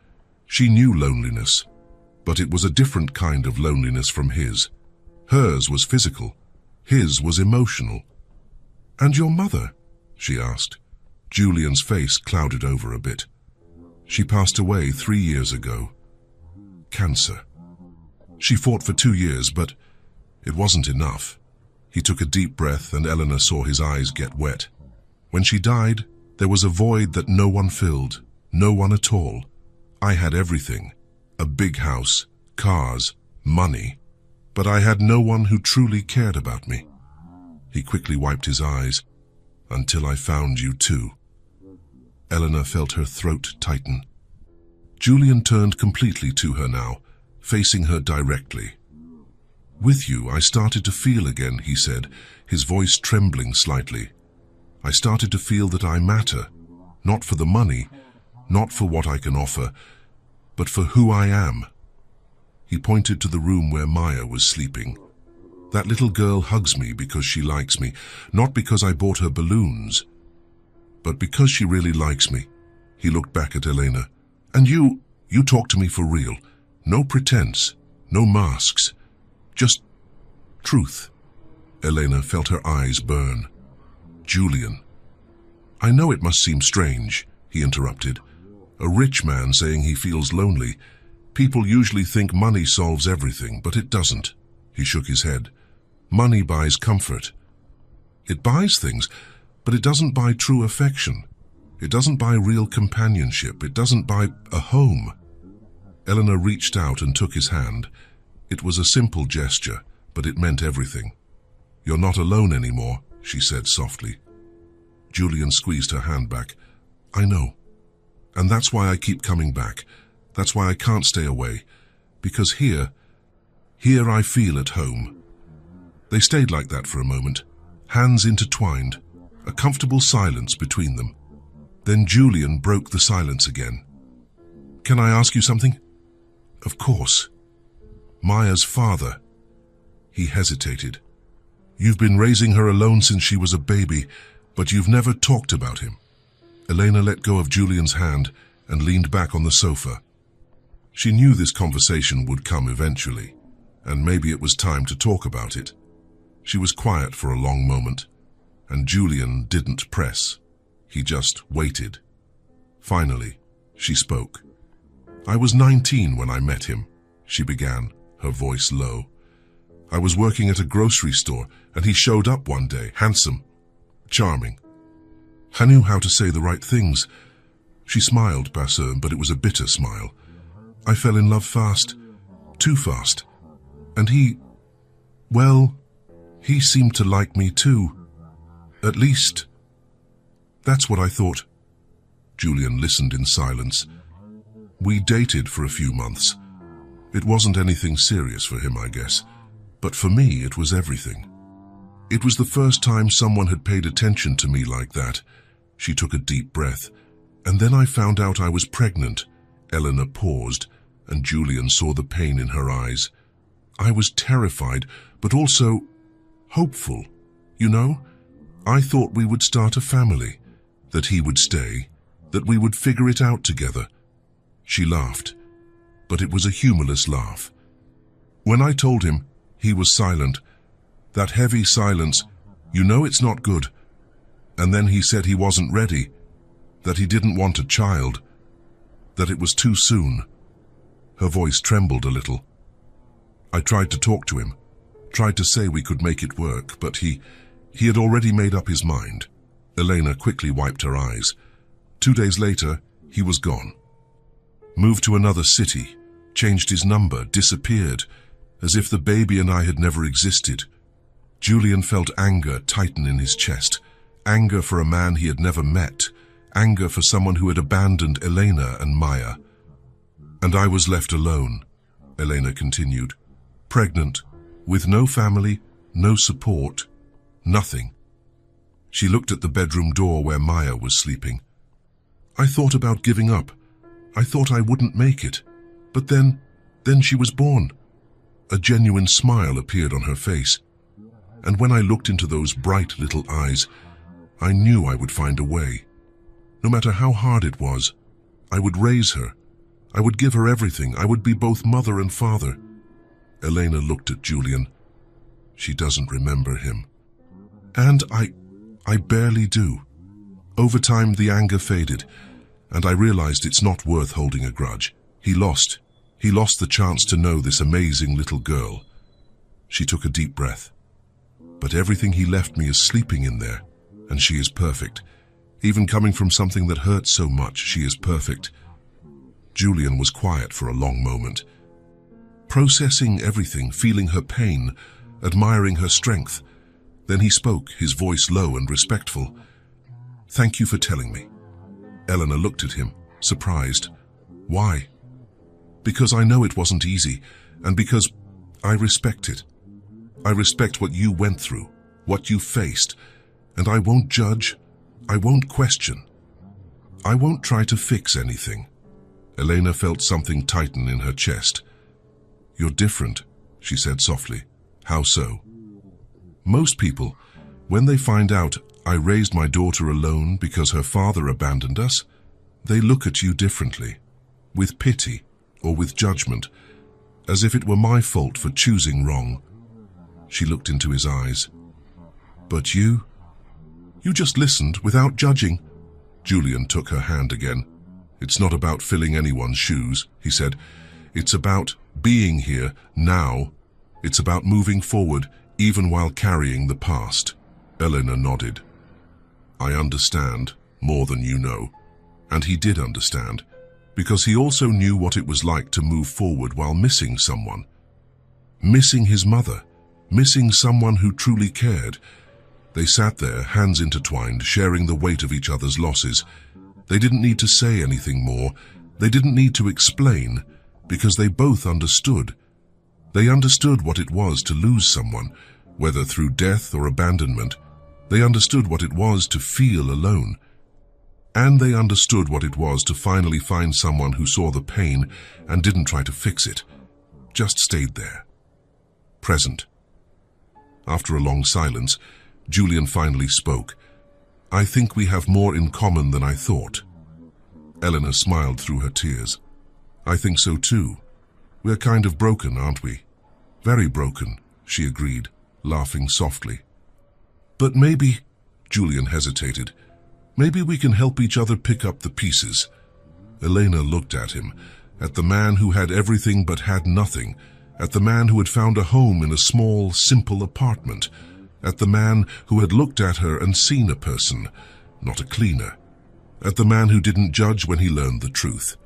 She knew loneliness, but it was a different kind of loneliness from his. Hers was physical, his was emotional. "And your mother?" she asked. Julian's face clouded over a bit. "She passed away 3 years ago. Cancer. She fought for 2 years, but it wasn't enough." He took a deep breath, and Eleanor saw his eyes get wet. "When she died, there was a void that no one filled, no one at all. I had everything, a big house, cars, money, but I had no one who truly cared about me." He quickly wiped his eyes. "Until I found you too." Eleanor felt her throat tighten. Julian turned completely to her now, facing her directly. "With you, I started to feel again," he said, his voice trembling slightly. "I started to feel that I matter, not for the money, not for what I can offer, but for who I am." He pointed to the room where Maya was sleeping. That little girl hugs me because she likes me, not because I bought her balloons, but because she really likes me. He looked back at Elena. And you talk to me for real. No pretense, no masks, just truth. Elena felt her eyes burn. Julian. I know it must seem strange, he interrupted. A rich man saying he feels lonely. People usually think money solves everything, but it doesn't. He shook his head. Money buys comfort. It buys things, but it doesn't buy true affection. It doesn't buy real companionship. It doesn't buy a home. Eleanor reached out and took his hand. It was a simple gesture, but it meant everything. You're not alone anymore, she said softly. Julian squeezed her hand back. I know. And that's why I keep coming back. That's why I can't stay away. Because here I feel at home. They stayed like that for a moment, hands intertwined, a comfortable silence between them. Then Julian broke the silence again. Can I ask you something? Of course. Maya's father. He hesitated. You've been raising her alone since she was a baby, but you've never talked about him. Elena let go of Julian's hand and leaned back on the sofa. She knew this conversation would come eventually, and maybe it was time to talk about it. She was quiet for a long moment, and Julian didn't press. He just waited. Finally, she spoke. I was 19 when I met him, she began, her voice low. I was working at a grocery store, and he showed up one day, handsome, charming. I knew how to say the right things. She smiled, Bassem, but it was a bitter smile. I fell in love fast, too fast. And he seemed to like me too. At least, that's what I thought. Julian listened in silence. We dated for a few months. It wasn't anything serious for him, I guess. But for me, it was everything. It was the first time someone had paid attention to me like that. She took a deep breath. And then I found out I was pregnant. Eleanor paused, and Julian saw the pain in her eyes. I was terrified, but also hopeful. You know, I thought we would start a family, that he would stay, that we would figure it out together. She laughed, but it was a humorless laugh. When I told him, he was silent. That heavy silence, you know it's not good. And then he said he wasn't ready, that he didn't want a child, that it was too soon. Her voice trembled a little. I tried to talk to him, tried to say we could make it work, but he had already made up his mind. Elena quickly wiped her eyes. 2 days later, he was gone. Moved to another city, changed his number, disappeared, as if the baby and I had never existed. Julian felt anger tighten in his chest, anger for a man he had never met, anger for someone who had abandoned Elena and Maya. And I was left alone, Elena continued, pregnant, with no family, no support, nothing. She looked at the bedroom door where Maya was sleeping. I thought about giving up. I thought I wouldn't make it. But then she was born. A genuine smile appeared on her face. And when I looked into those bright little eyes, I knew I would find a way. No matter how hard it was, I would raise her. I would give her everything. I would be both mother and father. Elena looked at Julian. She doesn't remember him. And I barely do. Over time, the anger faded, and I realized it's not worth holding a grudge. He lost the chance to know this amazing little girl. She took a deep breath. But everything he left me is sleeping in there, and she is perfect. Even coming from something that hurt so much, she is perfect. Julian was quiet for a long moment, processing everything, feeling her pain, admiring her strength. Then he spoke, his voice low and respectful. Thank you for telling me. Eleanor looked at him, surprised. Why? Because I know it wasn't easy, and because I respect it. I respect what you went through, what you faced, and I won't judge, I won't question. I won't try to fix anything. Elena felt something tighten in her chest. "You're different," she said softly. "How so?" "Most people, when they find out I raised my daughter alone because her father abandoned us, they look at you differently, with pity or with judgment, as if it were my fault for choosing wrong." She looked into his eyes. "But you just listened without judging." Julian took her hand again. "It's not about filling anyone's shoes," he said. "It's about being here now. It's about moving forward, even while carrying the past." Elena nodded. "I understand more than you know." And he did understand, because he also knew what it was like to move forward while missing someone. Missing his mother, missing someone who truly cared. They sat there, hands intertwined, sharing the weight of each other's losses. They didn't need to say anything more. They didn't need to explain, because they both understood. They understood what it was to lose someone, whether through death or abandonment. They understood what it was to feel alone. And they understood what it was to finally find someone who saw the pain and didn't try to fix it, just stayed there, present. After a long silence, Julian finally spoke. "I think we have more in common than I thought." Elena smiled through her tears. "I think so too. We're kind of broken, aren't we?" "Very broken," she agreed, laughing softly. "But maybe," Julian hesitated, "maybe we can help each other pick up the pieces." Elena looked at him, at the man who had everything but had nothing, at the man who had found a home in a small, simple apartment, at the man who had looked at her and seen a person, not a cleaner, at the man who didn't judge when he learned the truth.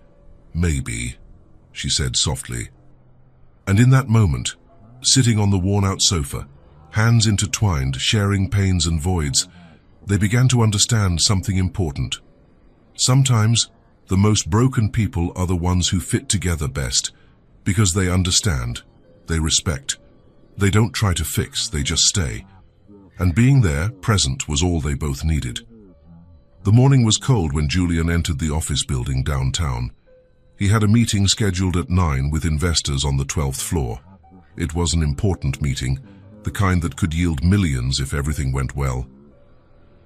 "Maybe," she said softly. And in that moment, sitting on the worn-out sofa, hands intertwined, sharing pains and voids, they began to understand something important. Sometimes, the most broken people are the ones who fit together best, because they understand, they respect. They don't try to fix, they just stay. And being there, present, was all they both needed. The morning was cold when Julian entered the office building downtown. He had a meeting scheduled at 9 with investors on the 12th floor. It was an important meeting, the kind that could yield millions if everything went well.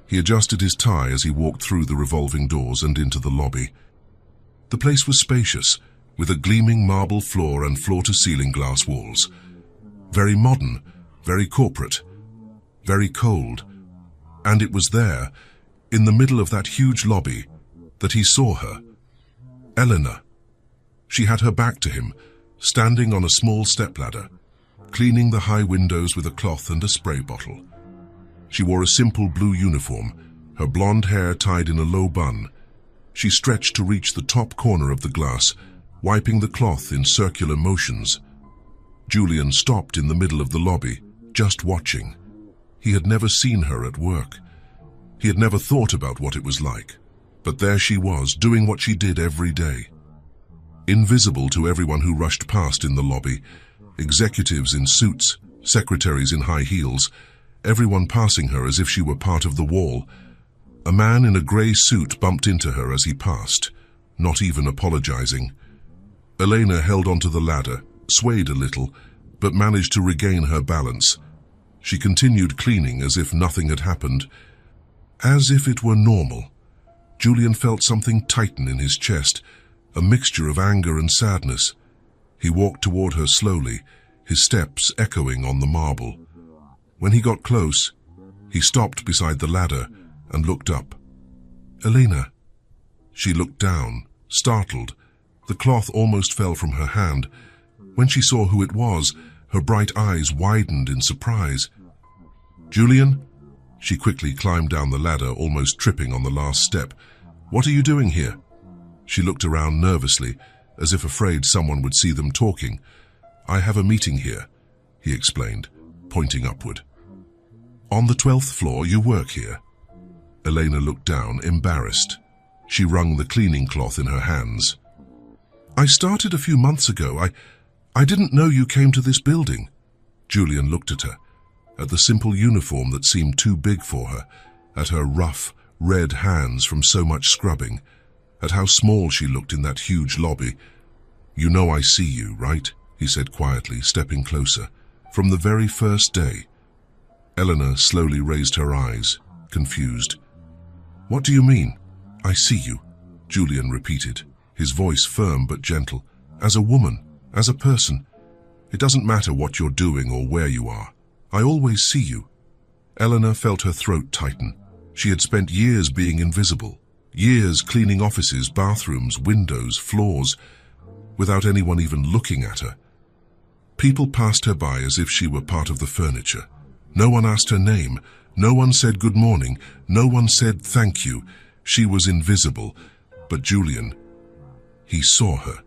He adjusted his tie as he walked through the revolving doors and into the lobby. The place was spacious, with a gleaming marble floor and floor-to-ceiling glass walls. Very modern, very corporate, very cold. And it was there, in the middle of that huge lobby, that he saw her. Elena. She had her back to him, standing on a small stepladder, cleaning the high windows with a cloth and a spray bottle. She wore a simple blue uniform, her blonde hair tied in a low bun. She stretched to reach the top corner of the glass, wiping the cloth in circular motions. Julian stopped in the middle of the lobby, just watching. He had never seen her at work. He had never thought about what it was like. But there she was, doing what she did every day. Invisible to everyone who rushed past in the lobby, executives in suits, secretaries in high heels, everyone passing her as if she were part of the wall. A man in a grey suit bumped into her as he passed, not even apologizing. Elena held onto the ladder, swayed a little, but managed to regain her balance. She continued cleaning as if nothing had happened, as if it were normal. Julian felt something tighten in his chest, a mixture of anger and sadness. He walked toward her slowly, his steps echoing on the marble. When he got close, he stopped beside the ladder and looked up. "Elena." She looked down, startled. The cloth almost fell from her hand. When she saw who it was, her bright eyes widened in surprise. "Julian?" She quickly climbed down the ladder, almost tripping on the last step. "What are you doing here?" She looked around nervously, as if afraid someone would see them talking. "I have a meeting here," he explained, pointing upward. "On the 12th floor, you work here?" Elena looked down, embarrassed. She wrung the cleaning cloth in her hands. "I started a few months ago. I didn't know you came to this building." Julian looked at her, at the simple uniform that seemed too big for her, at her rough, red hands from so much scrubbing, at how small she looked in that huge lobby. "You know I see you, right?" he said quietly, stepping closer. From the very first day. Eleanor slowly raised her eyes, confused. What do you mean? I see you, Julian repeated, his voice firm but gentle. As a woman, as a person. It doesn't matter what you're doing or where you are. I always see you. Eleanor felt her throat tighten. She had spent years being invisible, years cleaning offices, bathrooms, windows, floors, without anyone even looking at her. People passed her by as if she were part of the furniture. No one asked her name. No one said good morning. No one said thank you. She was invisible. But Julian, he saw her.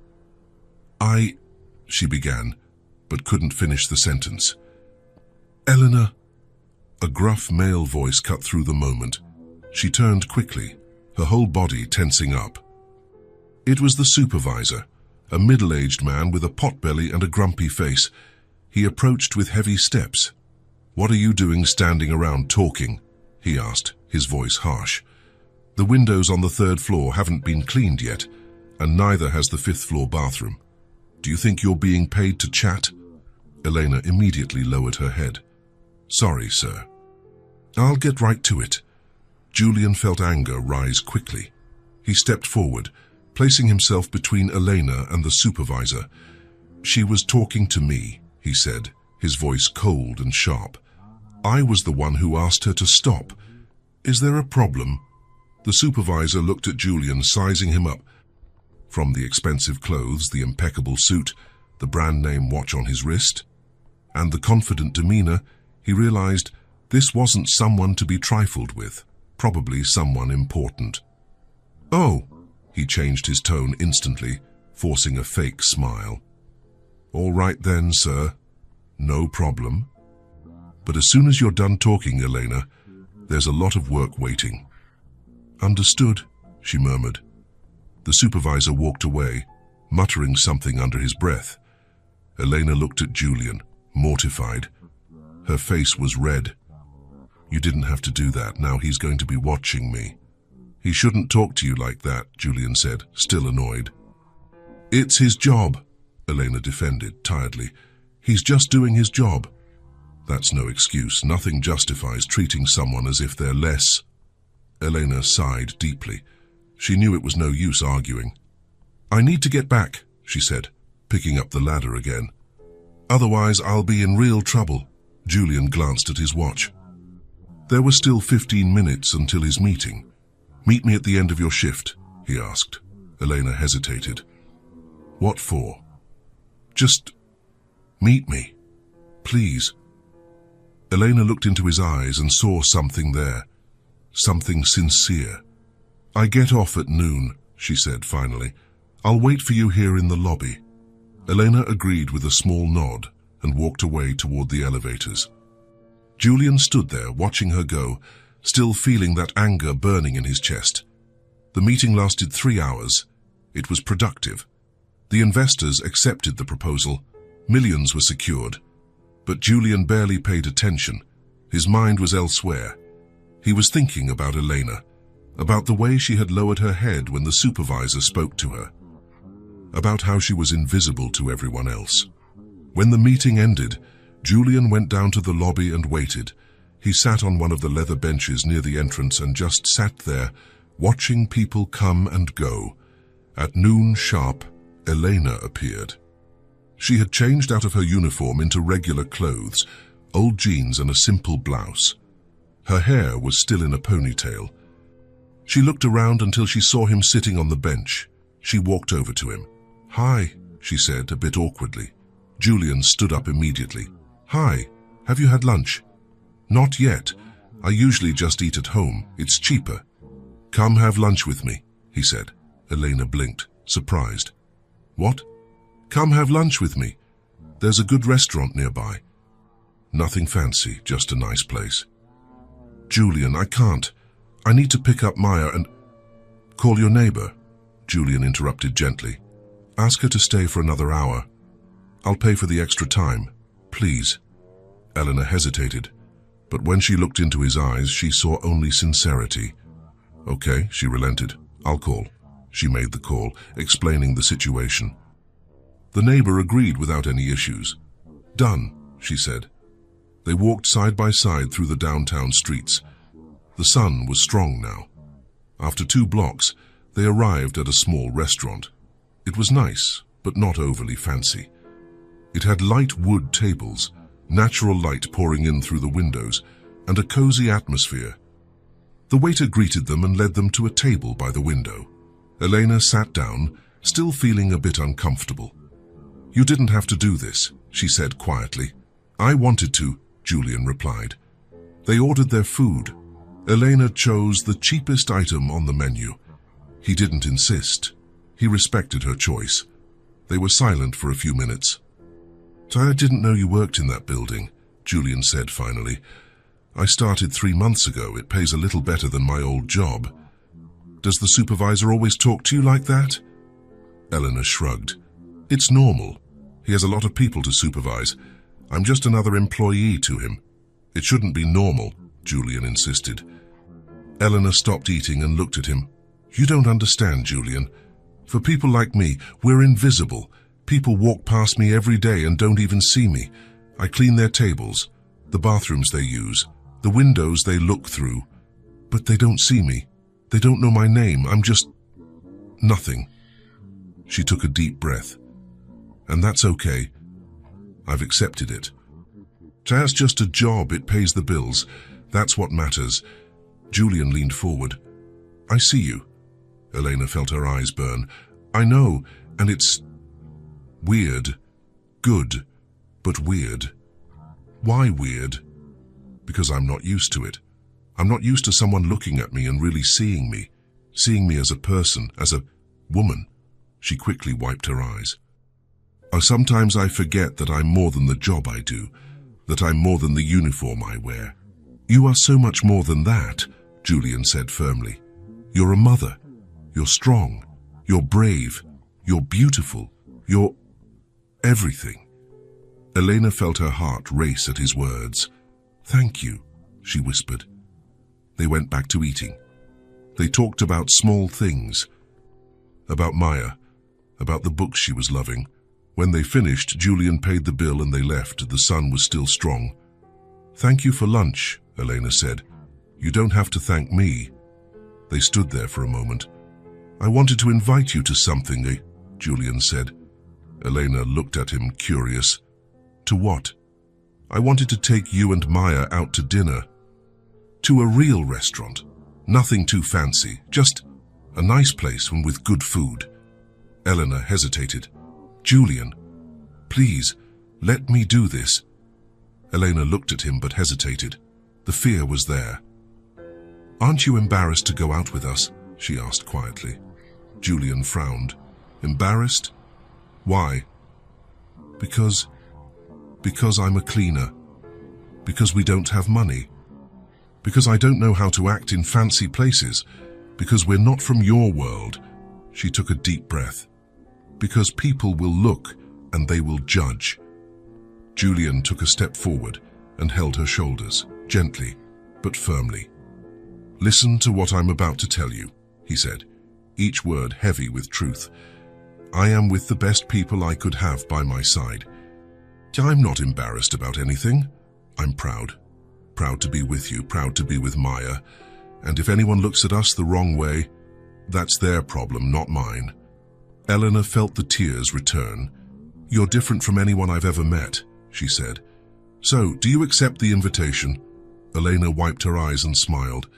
She began, but couldn't finish the sentence. Eleanor. A gruff male voice cut through the moment. She turned quickly, her whole body tensing up. It was the supervisor, a middle-aged man with a potbelly and a grumpy face. He approached with heavy steps. What are you doing standing around talking? He asked, his voice harsh. The windows on the 3rd floor haven't been cleaned yet, and neither has the 5th floor bathroom. Do you think you're being paid to chat? Elena immediately lowered her head. Sorry, sir. I'll get right to it. Julian felt anger rise quickly. He stepped forward, placing himself between Elena and the supervisor. She was talking to me, he said, his voice cold and sharp. I was the one who asked her to stop. Is there a problem? The supervisor looked at Julian, sizing him up. From the expensive clothes, the impeccable suit, the brand-name watch on his wrist, and the confident demeanor, he realized this wasn't someone to be trifled with, probably someone important. Oh, he changed his tone instantly, forcing a fake smile. All right then, sir. No problem. But as soon as you're done talking, Elena, there's a lot of work waiting. Understood, she murmured. The supervisor walked away, muttering something under his breath. Elena looked at Julian, mortified. Her face was red. You didn't have to do that. Now he's going to be watching me. He shouldn't talk to you like that, Julian said, still annoyed. It's his job, Elena defended, tiredly. He's just doing his job. That's no excuse. Nothing justifies treating someone as if they're less. Elena sighed deeply. She knew it was no use arguing. I need to get back, she said, picking up the ladder again. Otherwise I'll be in real trouble. Julian glanced at his watch. There were still 15 minutes until his meeting. Meet me at the end of your shift, he asked. Elena hesitated. What for? Just meet me, please. Elena looked into his eyes and saw something there, something sincere. I get off at noon, she said finally. I'll wait for you here in the lobby. Elena agreed with a small nod and walked away toward the elevators. Julian stood there watching her go, still feeling that anger burning in his chest. The meeting lasted 3 hours. It was productive. The investors accepted the proposal. Millions were secured. But Julian barely paid attention. His mind was elsewhere. He was thinking about Elena, about the way she had lowered her head when the supervisor spoke to her, about how she was invisible to everyone else. When the meeting ended, Julian went down to the lobby and waited. He sat on one of the leather benches near the entrance and just sat there, watching people come and go. At noon sharp, Elena appeared. She had changed out of her uniform into regular clothes, old jeans and a simple blouse. Her hair was still in a ponytail. She looked around until she saw him sitting on the bench. She walked over to him. Hi, she said, a bit awkwardly. Julian stood up immediately. Hi, have you had lunch? Not yet. I usually just eat at home. It's cheaper. Come have lunch with me, he said. Elena blinked, surprised. What? Come have lunch with me. There's a good restaurant nearby. Nothing fancy, just a nice place. Julian, I can't. I need to pick up Maya and... Call your neighbor, Julian interrupted gently. Ask her to stay for another hour. I'll pay for the extra time, please. Eleanor hesitated, but when she looked into his eyes, she saw only sincerity. Okay, she relented. I'll call. She made the call, explaining the situation. The neighbor agreed without any issues. "Done," she said. They walked side by side through the downtown streets. The sun was strong now. After 2 blocks, they arrived at a small restaurant. It was nice, but not overly fancy. It had light wood tables, natural light pouring in through the windows, and a cozy atmosphere. The waiter greeted them and led them to a table by the window. Elena sat down, still feeling a bit uncomfortable. "You didn't have to do this," she said quietly. "I wanted to," Julian replied. They ordered their food. Elena chose the cheapest item on the menu. He didn't insist. He respected her choice. They were silent for a few minutes. "I didn't know you worked in that building," Julian said finally. "I started 3 months ago. It pays a little better than my old job." "Does the supervisor always talk to you like that?" Eleanor shrugged. "It's normal. He has a lot of people to supervise. I'm just another employee to him." "It shouldn't be normal," Julian insisted. Eleanor stopped eating and looked at him. "You don't understand, Julian. For people like me, we're invisible. People walk past me every day and don't even see me. I clean their tables, the bathrooms they use, the windows they look through. But they don't see me. They don't know my name. I'm just nothing." She took a deep breath. "And that's okay. I've accepted it. That's just a job. It pays the bills. That's what matters." Julian leaned forward. "I see you." Elena felt her eyes burn. "I know, and it's weird. Good, but weird." "Why weird?" "Because I'm not used to it. I'm not used to someone looking at me and really seeing me as a person, as a woman." She quickly wiped her eyes. Sometimes I forget that I'm more than the job I do, that I'm more than the uniform I wear." "You are so much more than that," Julian said firmly. "You're a mother. You're strong. You're brave. You're beautiful. You're everything." Elena felt her heart race at his words. "Thank you," she whispered. They went back to eating. They talked about small things, about Maya, about the books she was loving. When they finished, Julian paid the bill and they left. The sun was still strong. "Thank you for lunch," Elena said. "You don't have to thank me." They stood there for a moment. "I wanted to invite you to something," Julian said. Elena looked at him, curious. "To what?" "I wanted to take you and Maya out to dinner. To a real restaurant. Nothing too fancy, just a nice place and with good food." Elena hesitated. "Julian, please, let me do this." Elena looked at him but hesitated. The fear was there. "Aren't you embarrassed to go out with us?" she asked quietly. Julian frowned. "Embarrassed? Why?" Because I'm a cleaner. Because we don't have money. Because I don't know how to act in fancy places. Because we're not from your world." She took a deep breath. "Because people will look and they will judge." Julian took a step forward and held her shoulders, gently but firmly. "Listen to what I'm about to tell you," he said, each word heavy with truth. "I am with the best people I could have by my side. I'm not embarrassed about anything. I'm proud. Proud to be with you, proud to be with Maya. And if anyone looks at us the wrong way, that's their problem, not mine." Eleanor felt the tears return. "You're different from anyone I've ever met," she said. "So, do you accept the invitation?" Elena wiped her eyes and smiled.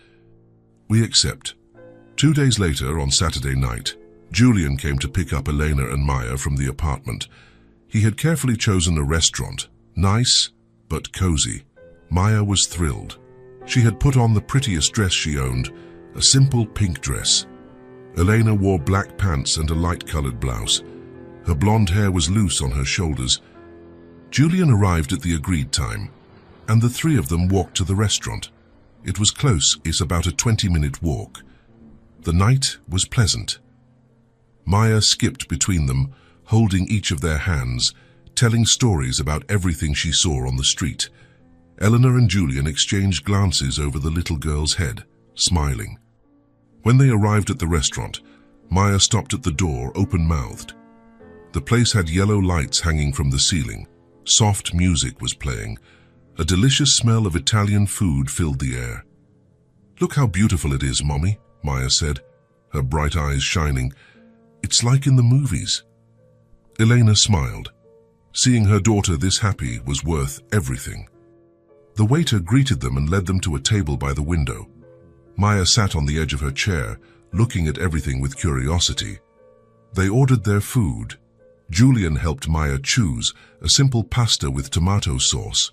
"We accept." 2 days later, on Saturday night, Julian came to pick up Elena and Maya from the apartment. He had carefully chosen a restaurant, nice but cozy. Maya was thrilled. She had put on the prettiest dress she owned, a simple pink dress. Elena wore black pants and a light-colored blouse. Her blonde hair was loose on her shoulders. Julian arrived at the agreed time, and the 3 of them walked to the restaurant. It was close. It's about a 20-minute walk. The night was pleasant. Maya skipped between them, holding each of their hands, telling stories about everything she saw on the street. Eleanor and Julian exchanged glances over the little girl's head, smiling. When they arrived at the restaurant, Maya stopped at the door, open-mouthed. The place had yellow lights hanging from the ceiling. Soft music was playing. A delicious smell of Italian food filled the air. "Look how beautiful it is, Mommy," Maya said, her bright eyes shining. "It's like in the movies." Elena smiled. Seeing her daughter this happy was worth everything. The waiter greeted them and led them to a table by the window. Maya sat on the edge of her chair, looking at everything with curiosity. They ordered their food. Julian helped Maya choose a simple pasta with tomato sauce.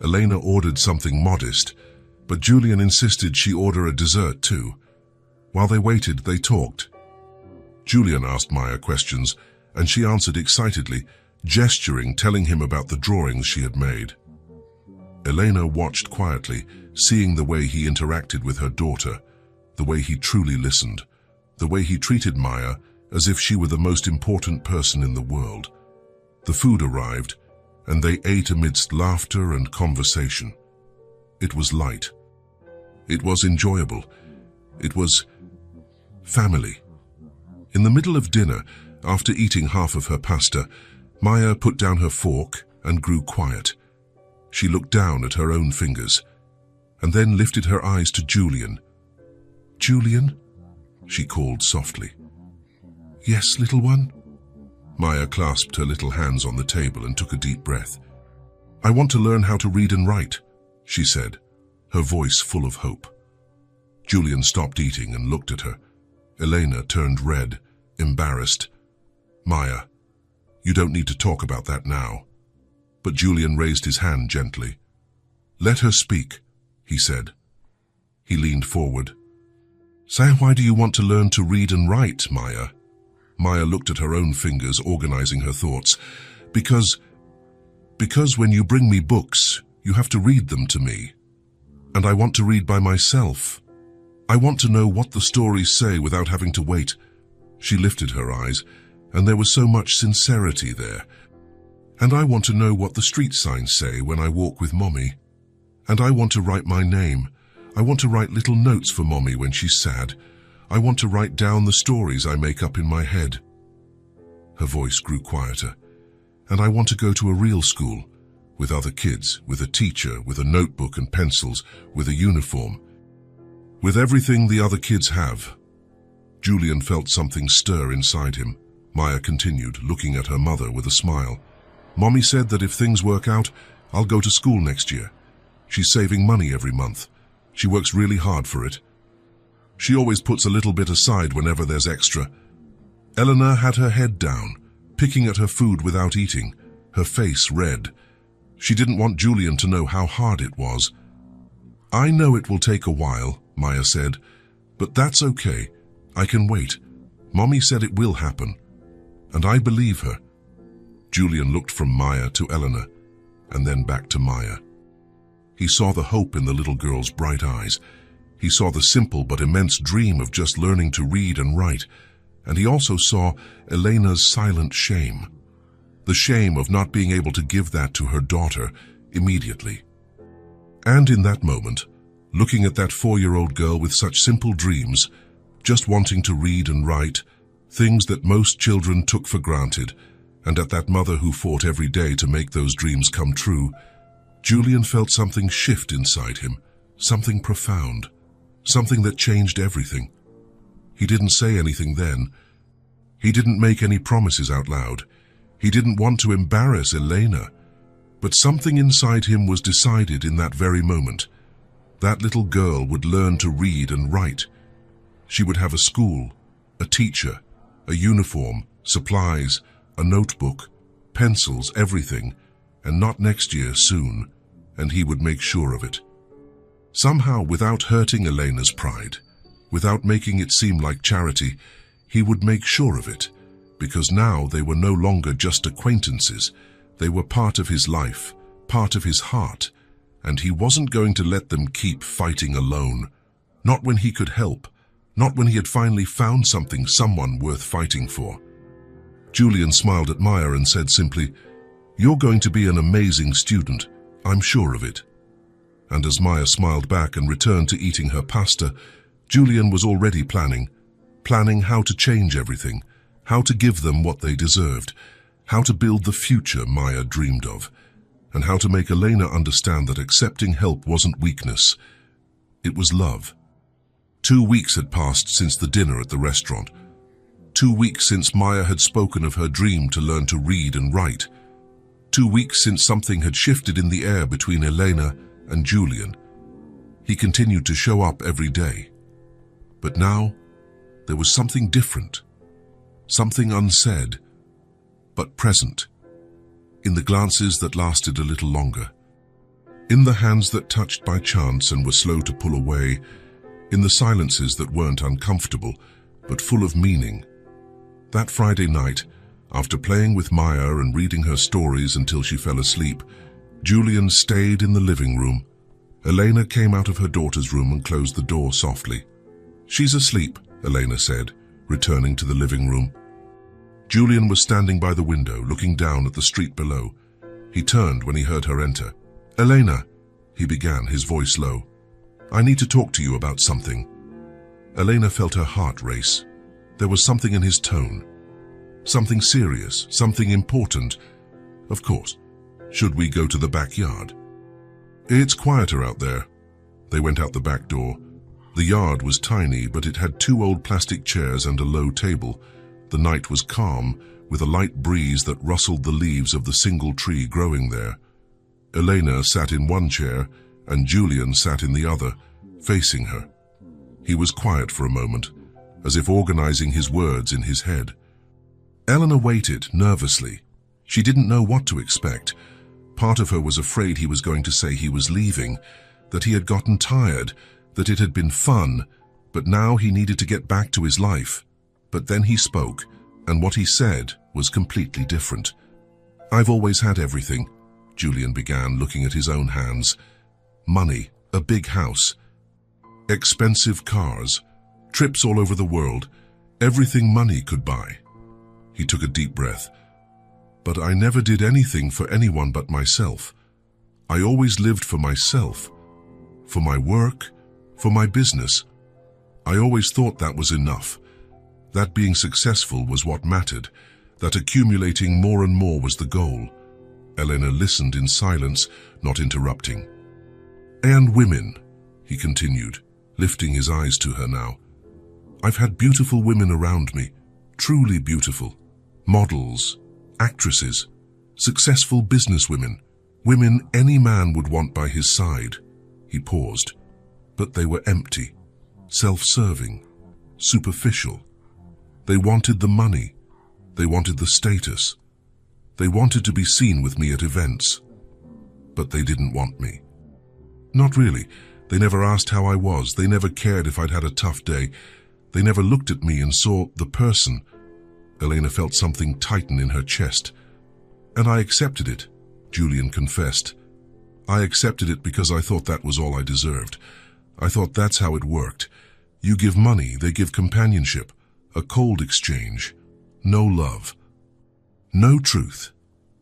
Elena ordered something modest, but Julian insisted she order a dessert too. While they waited, they talked. Julian asked Maya questions, and she answered excitedly, gesturing, telling him about the drawings she had made. Elena watched quietly, seeing the way he interacted with her daughter, the way he truly listened, the way he treated Maya as if she were the most important person in the world. The food arrived, and they ate amidst laughter and conversation. It was light. It was enjoyable. It was family. In the middle of dinner, after eating half of her pasta, Maya put down her fork and grew quiet. She looked down at her own fingers, and then lifted her eyes to Julian. "Julian?" she called softly. "Yes, little one?" Maya clasped her little hands on the table and took a deep breath. "I want to learn how to read and write," she said, her voice full of hope. Julian stopped eating and looked at her. Elena turned red, embarrassed. "Maya, you don't need to talk about that now." But Julian raised his hand gently. "Let her speak," he said. He leaned forward. "Say, why do you want to learn to read and write, Maya?" Maya looked at her own fingers, organizing her thoughts. Because when you bring me books, you have to read them to me. And I want to read by myself. I want to know what the stories say without having to wait." She lifted her eyes, and there was so much sincerity there. "And I want to know what the street signs say when I walk with Mommy. And I want to write my name. I want to write little notes for Mommy when she's sad. I want to write down the stories I make up in my head." Her voice grew quieter. "And I want to go to a real school, with other kids, with a teacher, with a notebook and pencils, with a uniform. With everything the other kids have." Julian felt something stir inside him. Maya continued, looking at her mother with a smile. "Mommy said that if things work out, I'll go to school next year. She's saving money every month. She works really hard for it. She always puts a little bit aside whenever there's extra." Eleanor had her head down, picking at her food without eating, her face red. She didn't want Julian to know how hard it was. "I know it will take a while," Maya said, "but that's okay. I can wait. Mommy said it will happen, and I believe her." Julian looked from Maya to Eleanor, and then back to Maya. He saw the hope in the little girl's bright eyes. He saw the simple but immense dream of just learning to read and write, and he also saw Elena's silent shame. The shame of not being able to give that to her daughter immediately. And in that moment, looking at that 4-year-old girl with such simple dreams, just wanting to read and write, things that most children took for granted, and at that mother who fought every day to make those dreams come true, Julian felt something shift inside him, something profound, something that changed everything. He didn't say anything then. He didn't make any promises out loud. He didn't want to embarrass Elena. But something inside him was decided in that very moment. That little girl would learn to read and write. She would have a school, a teacher, a uniform, supplies, a notebook, pencils, everything, and not next year, soon, and he would make sure of it. Somehow, without hurting Elena's pride, without making it seem like charity, he would make sure of it, because now they were no longer just acquaintances. They were part of his life, part of his heart, and he wasn't going to let them keep fighting alone. Not when he could help, not when he had finally found someone worth fighting for. Julian smiled at Maya and said simply, "You're going to be an amazing student, I'm sure of it." And as Maya smiled back and returned to eating her pasta, Julian was already planning how to change everything, how to give them what they deserved, how to build the future Maya dreamed of, and how to make Elena understand that accepting help wasn't weakness, it was love. 2 weeks had passed since the dinner at the restaurant. 2 weeks since Maya had spoken of her dream to learn to read and write. 2 weeks since something had shifted in the air between Elena and Julian. He continued to show up every day. But now, there was something different. Something unsaid, but present. In the glances that lasted a little longer. In the hands that touched by chance and were slow to pull away. In the silences that weren't uncomfortable, but full of meaning. That Friday night, after playing with Maya and reading her stories until she fell asleep, Julian stayed in the living room. Elena came out of her daughter's room and closed the door softly. "She's asleep," Elena said, returning to the living room. Julian was standing by the window, looking down at the street below. He turned when he heard her enter. "Elena," he began, his voice low. "I need to talk to you about something." Elena felt her heart race. There was something in his tone. Something serious, something important. Of course. Should we go to the backyard? "It's quieter out there." They went out the back door. The yard was tiny, but it had 2 old plastic chairs and a low table. The night was calm, with a light breeze that rustled the leaves of the single tree growing there. Elena sat in one chair, and Julian sat in the other, facing her. He was quiet for a moment, as if organizing his words in his head. Elena waited, nervously. She didn't know what to expect. Part of her was afraid he was going to say he was leaving, that he had gotten tired, that it had been fun, but now he needed to get back to his life. But then he spoke, and what he said was completely different. "I've always had everything," Julian began, looking at his own hands. "Money, a big house, expensive cars, trips all over the world, everything money could buy." He took a deep breath. "But I never did anything for anyone but myself. I always lived for myself, for my work, for my business. I always thought that was enough, that being successful was what mattered, that accumulating more and more was the goal." Elena listened in silence, not interrupting. "And women," he continued, lifting his eyes to her now. "I've had beautiful women around me, truly beautiful. Models, actresses, successful businesswomen, women any man would want by his side." He paused. "But they were empty, self-serving, superficial. They wanted the money. They wanted the status. They wanted to be seen with me at events. But they didn't want me. Not really. They never asked how I was. They never cared if I'd had a tough day. They never looked at me and saw the person." Elena felt something tighten in her chest. "And I accepted it," Julian confessed. "I accepted it because I thought that was all I deserved. I thought that's how it worked. You give money, they give companionship, a cold exchange, no love, no truth."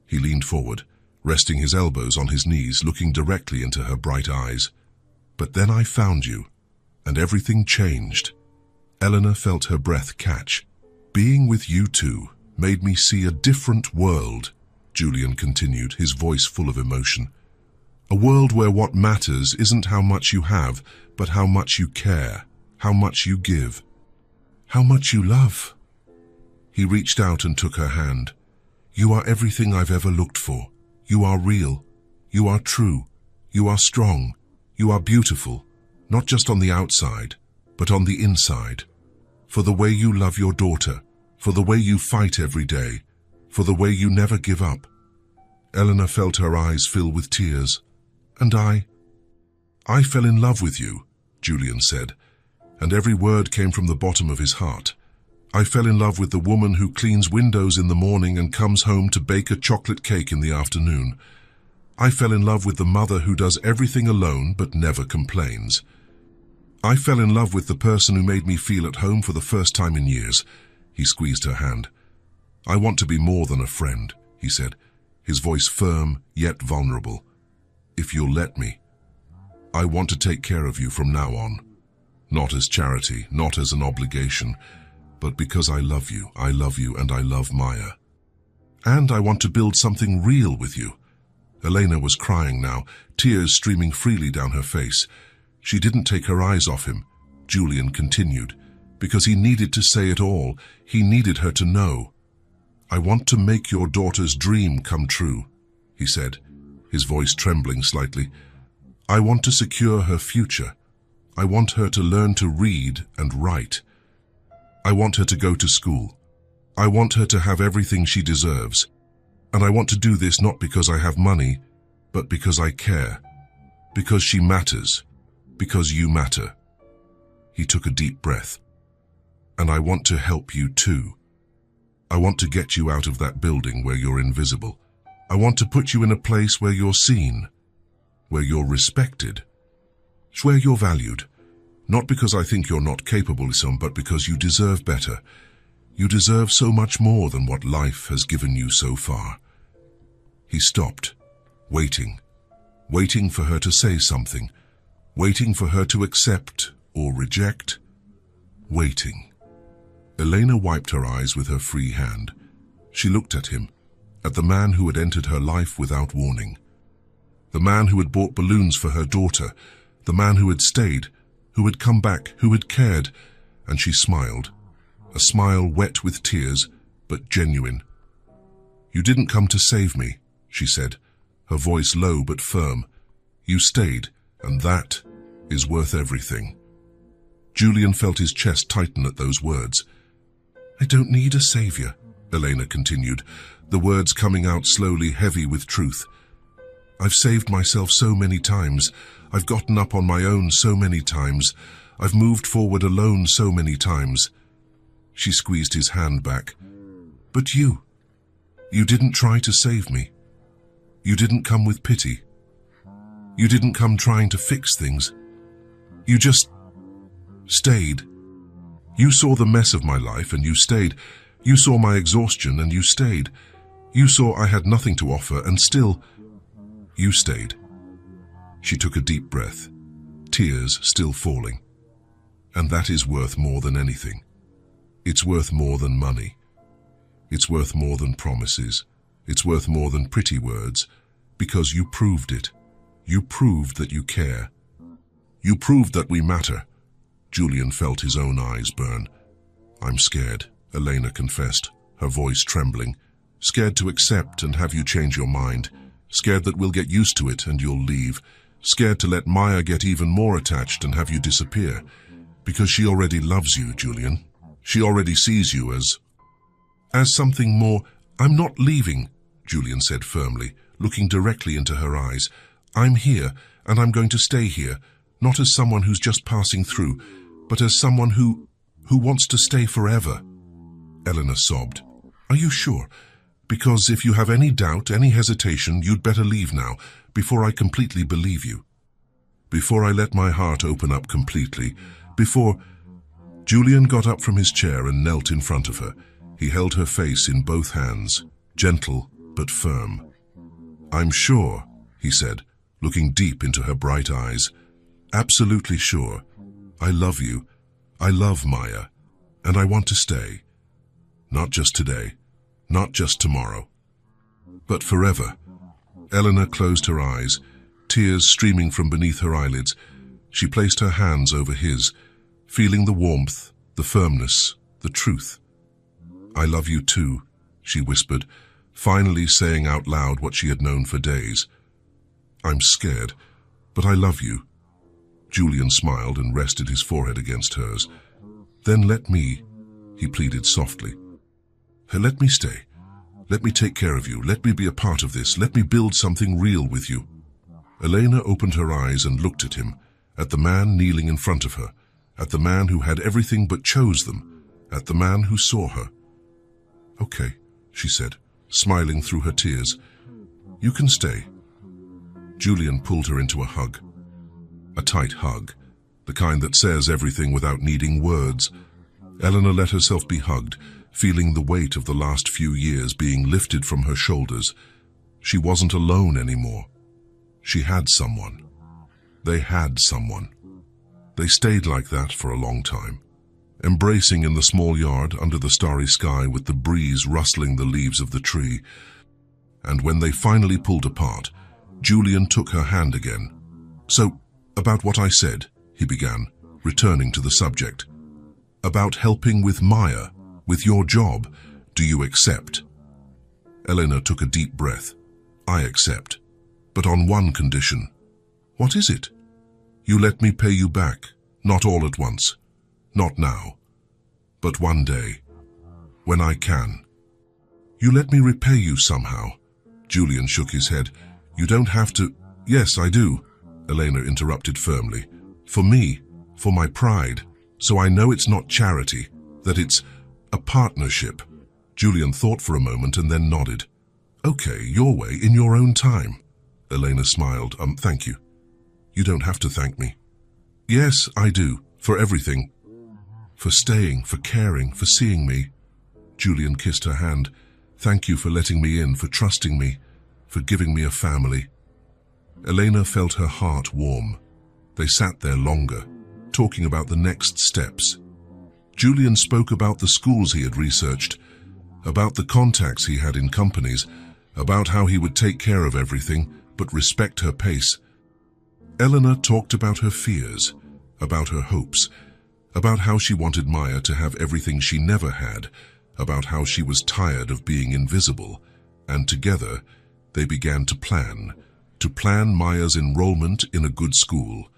He leaned forward, resting his elbows on his knees, looking directly into her bright eyes. "But then I found you, and everything changed." Elena felt her breath catch. "Being with you two made me see a different world," Julian continued, his voice full of emotion. "A world where what matters isn't how much you have, but how much you care, how much you give, how much you love." He reached out and took her hand. "You are everything I've ever looked for. You are real. You are true. You are strong. You are beautiful, not just on the outside, but on the inside. For the way you love your daughter, for the way you fight every day, for the way you never give up." Elena felt her eyes fill with tears. "And I fell in love with you," Julian said, and every word came from the bottom of his heart. "I fell in love with the woman who cleans windows in the morning and comes home to bake a chocolate cake in the afternoon. I fell in love with the mother who does everything alone but never complains. I fell in love with the person who made me feel at home for the first time in years." He squeezed her hand. "I want to be more than a friend," he said, his voice firm yet vulnerable. "If you'll let me. I want to take care of you from now on. Not as charity, not as an obligation, but because I love you, and I love Maya. And I want to build something real with you. Elena was crying now, tears streaming freely down her face. She didn't take her eyes off him. Julian continued, because he needed to say it all. He needed her to know. I want to make your daughter's dream come true, he said, his voice trembling slightly. I want to secure her future. I want her to learn to read and write. I want her to go to school. I want her to have everything she deserves. And I want to do this not because I have money, but because I care. Because she matters. Because you matter. He took a deep breath. And I want to help you too. I want to get you out of that building where you're invisible. I want to put you in a place where you're seen, where you're respected, where you're valued. Not because I think you're not capable, but because you deserve better. You deserve so much more than what life has given you so far. He stopped, waiting for her to say something, waiting for her to accept or reject, waiting. Elena wiped her eyes with her free hand. She looked at him, at the man who had entered her life without warning. The man who had bought balloons for her daughter, the man who had stayed, who had come back, who had cared, and she smiled, a smile wet with tears, but genuine. You didn't come to save me, she said, her voice low but firm. You stayed, and that is worth everything. Julian felt his chest tighten at those words. I don't need a savior, Elena continued, the words coming out slowly, heavy with truth. I've saved myself so many times. I've gotten up on my own so many times. I've moved forward alone so many times. She squeezed his hand back. But you didn't try to save me. You didn't come with pity. You didn't come trying to fix things. You just stayed. You saw the mess of my life and you stayed. You saw my exhaustion and you stayed. You saw I had nothing to offer and still, you stayed. She took a deep breath, tears still falling. And that is worth more than anything. It's worth more than money. It's worth more than promises. It's worth more than pretty words, because you proved it. You proved that you care. You proved that we matter. Julian felt his own eyes burn. I'm scared, Elena confessed, her voice trembling. Scared to accept and have you change your mind. Scared that we'll get used to it and you'll leave. Scared to let Maya get even more attached and have you disappear. Because she already loves you, Julian. She already sees you as something more. I'm not leaving, Julian said firmly, looking directly into her eyes. I'm here, and I'm going to stay here, not as someone who's just passing through, but as someone who wants to stay forever. Eleanor sobbed. Are you sure? Because if you have any doubt, any hesitation, you'd better leave now, before I completely believe you. Before I let my heart open up completely, before... Julian got up from his chair and knelt in front of her. He held her face in both hands, gentle but firm. I'm sure, he said, looking deep into her bright eyes. Absolutely sure. I love you. I love Maya. And I want to stay. Not just today. Not just tomorrow. But forever. Eleanor closed her eyes, tears streaming from beneath her eyelids. She placed her hands over his, feeling the warmth, the firmness, the truth. I love you too, she whispered, finally saying out loud what she had known for days. I'm scared, but I love you. Julian smiled and rested his forehead against hers. Then let me, he pleaded softly. Let me stay. Let me take care of you. Let me be a part of this. Let me build something real with you. Elena opened her eyes and looked at him, at the man kneeling in front of her, at the man who had everything but chose them, at the man who saw her. Okay, she said, smiling through her tears. You can stay. Julian pulled her into a hug. A tight hug, the kind that says everything without needing words. Eleanor let herself be hugged, feeling the weight of the last few years being lifted from her shoulders. She wasn't alone anymore. She had someone. They had someone. They stayed like that for a long time. embracing in the small yard under the starry sky with the breeze rustling the leaves of the tree. And when they finally pulled apart, Julian took her hand again. "So, about what I said," he began, returning to the subject. "About helping with Maya, with your job, do you accept?" Elena took a deep breath. "I accept, but on one condition." "What is it?" "You let me pay you back, not all at once, not now, but one day, when I can." "You let me repay you somehow." Julian shook his head. "You don't have to." "Yes, I do," Elena interrupted firmly. "For me, for my pride, so I know it's not charity, that it's a partnership." Julian thought for a moment and then nodded. "Okay, your way, in your own time." Elena smiled. Thank you." "You don't have to thank me." "Yes, I do, for everything. For staying, for caring, for seeing me." Julian kissed her hand. "Thank you for letting me in, for trusting me, for giving me a family." Elena felt her heart warm. They sat there longer, talking about the next steps. Julian spoke about the schools he had researched, about the contacts he had in companies, about how he would take care of everything, but respect her pace. Elena talked about her fears, about her hopes, about how she wanted Maya to have everything she never had, about how she was tired of being invisible, and together they began to plan Maya's enrollment in a good school,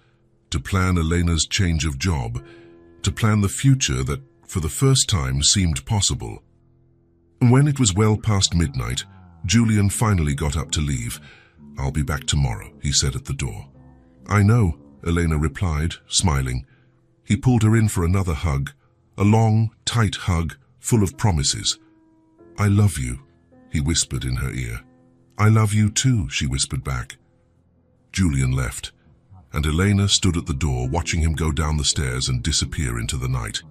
to plan Elena's change of job, to plan the future that, for the first time, seemed possible. When it was well past midnight, Julian finally got up to leave. "I'll be back tomorrow," he said at the door. "I know," Elena replied, smiling. He pulled her in for another hug, a long, tight hug, full of promises. "I love you," he whispered in her ear. "I love you too," she whispered back. Julian left, and Elena stood at the door watching him go down the stairs and disappear into the night.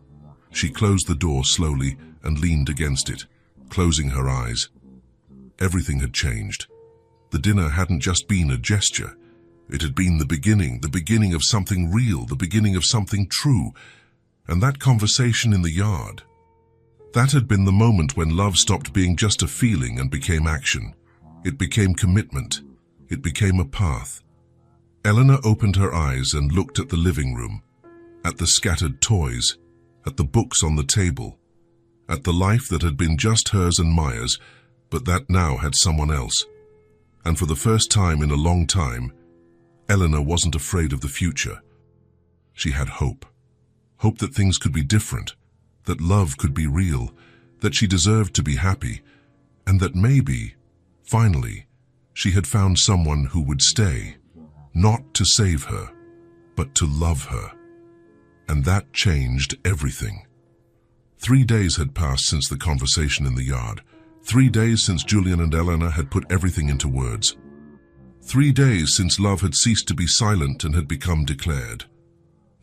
She closed the door slowly and leaned against it, closing her eyes. Everything had changed. The dinner hadn't just been a gesture. It had been the beginning of something real, the beginning of something true. And that conversation in the yard, that had been the moment when love stopped being just a feeling and became action. It became commitment. It became a path. Elena opened her eyes and looked at the living room, at the scattered toys, at the books on the table, at the life that had been just hers and Maya's, but that now had someone else. And for the first time in a long time, Elena wasn't afraid of the future. She had hope. Hope that things could be different, that love could be real, that she deserved to be happy, and that maybe, finally, she had found someone who would stay, not to save her, but to love her. And that changed everything. 3 days had passed since the conversation in the yard. 3 days since Julian and Elena had put everything into words. 3 days since love had ceased to be silent and had become declared.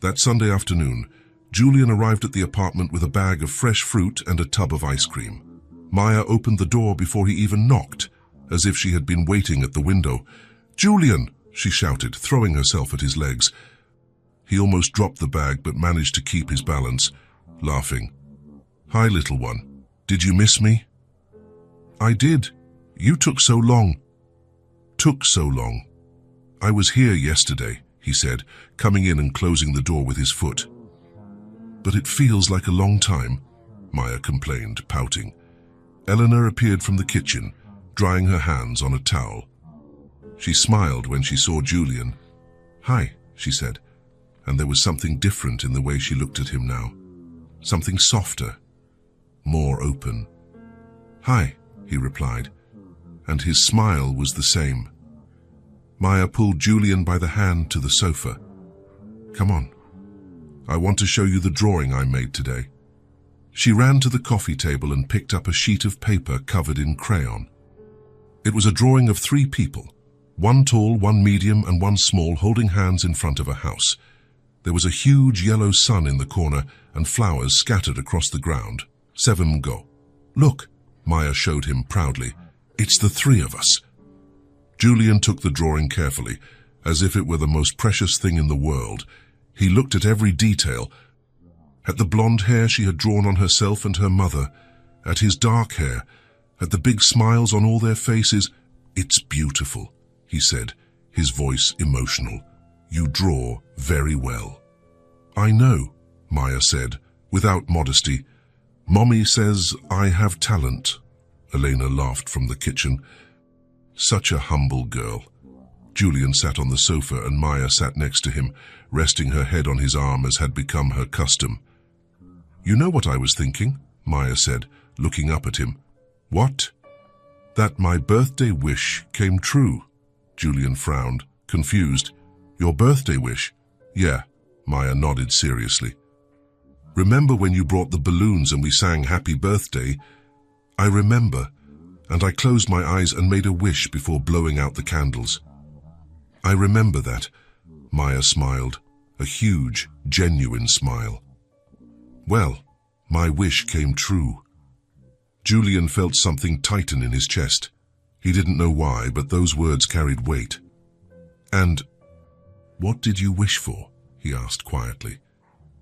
That Sunday afternoon, Julian arrived at the apartment with a bag of fresh fruit and a tub of ice cream. Maya opened the door before he even knocked, as if she had been waiting at the window. "Julian!" she shouted, throwing herself at his legs. He almost dropped the bag but managed to keep his balance, laughing. "Hi, little one. Did you miss me?" "I did. You took so long." "Took so long. I was here yesterday," he said, coming in and closing the door with his foot. "But it feels like a long time," Maya complained, pouting. Eleanor appeared from the kitchen, drying her hands on a towel. She smiled when she saw Julian. "Hi," she said, and there was something different in the way she looked at him now. Something softer, more open. "Hi," he replied, and his smile was the same. Maya pulled Julian by the hand to the sofa. "Come on. I want to show you the drawing I made today." She ran to the coffee table and picked up a sheet of paper covered in crayon. It was a drawing of 3 people, one tall, one medium, and one small, holding hands in front of a house. There was a huge yellow sun in the corner and flowers scattered across the ground. 7 go. "Look," Maya showed him proudly. "It's the 3 of us." Julian took the drawing carefully, as if it were the most precious thing in the world. He looked at every detail, at the blonde hair she had drawn on herself and her mother, at his dark hair, at the big smiles on all their faces. "It's beautiful," he said, his voice emotional. "You draw very well." "I know," Maya said, without modesty. "Mommy says I have talent." Elena laughed from the kitchen. Such a humble girl. Julian sat on the sofa and Maya sat next to him, resting her head on his arm as had become her custom. "You know what I was thinking?" Maya said, looking up at him. "What?" "That my birthday wish came true." Julian frowned, confused. "Your birthday wish?" "Yeah," Maya nodded seriously. "Remember when you brought the balloons and we sang Happy Birthday?" "I remember, and I closed my eyes and made a wish before blowing out the candles." "I remember that," Maya smiled, a huge, genuine smile. "Well, my wish came true." Julian felt something tighten in his chest. He didn't know why, but those words carried weight. "And what did you wish for?" he asked quietly.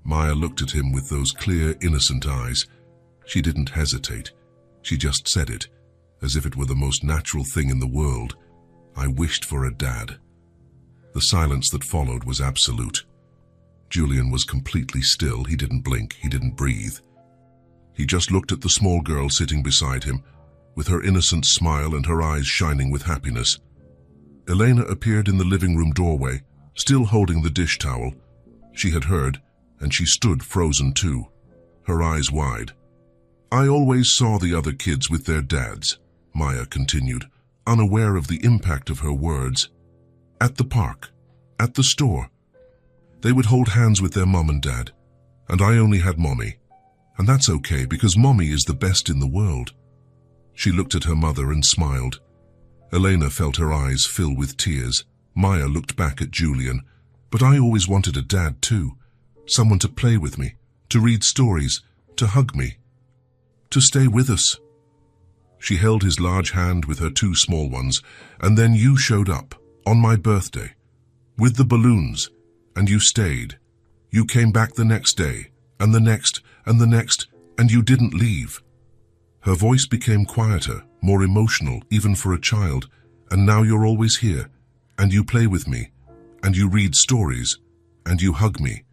Maya looked at him with those clear, innocent eyes. She didn't hesitate. She just said it, as if it were the most natural thing in the world. "I wished for a dad." The silence that followed was absolute. Julian was completely still. He didn't blink. He didn't breathe. He just looked at the small girl sitting beside him, with her innocent smile and her eyes shining with happiness. Elena appeared in the living room doorway, still holding the dish towel. She had heard, and she stood frozen too, her eyes wide. "I always saw the other kids with their dads," Maya continued, unaware of the impact of her words. "At the park, at the store. They would hold hands with their mom and dad, and I only had mommy. And that's okay, because mommy is the best in the world." She looked at her mother and smiled. Elena felt her eyes fill with tears. Maya looked back at Julian. "But I always wanted a dad too. Someone to play with me, to read stories, to hug me, to stay with us." She held his large hand with her two small ones, "And then you showed up, on my birthday, with the balloons, and you stayed. You came back the next day, and the next, and the next, and you didn't leave." Her voice became quieter, more emotional, even for a child. "And now you're always here, and you play with me, and you read stories, and you hug me.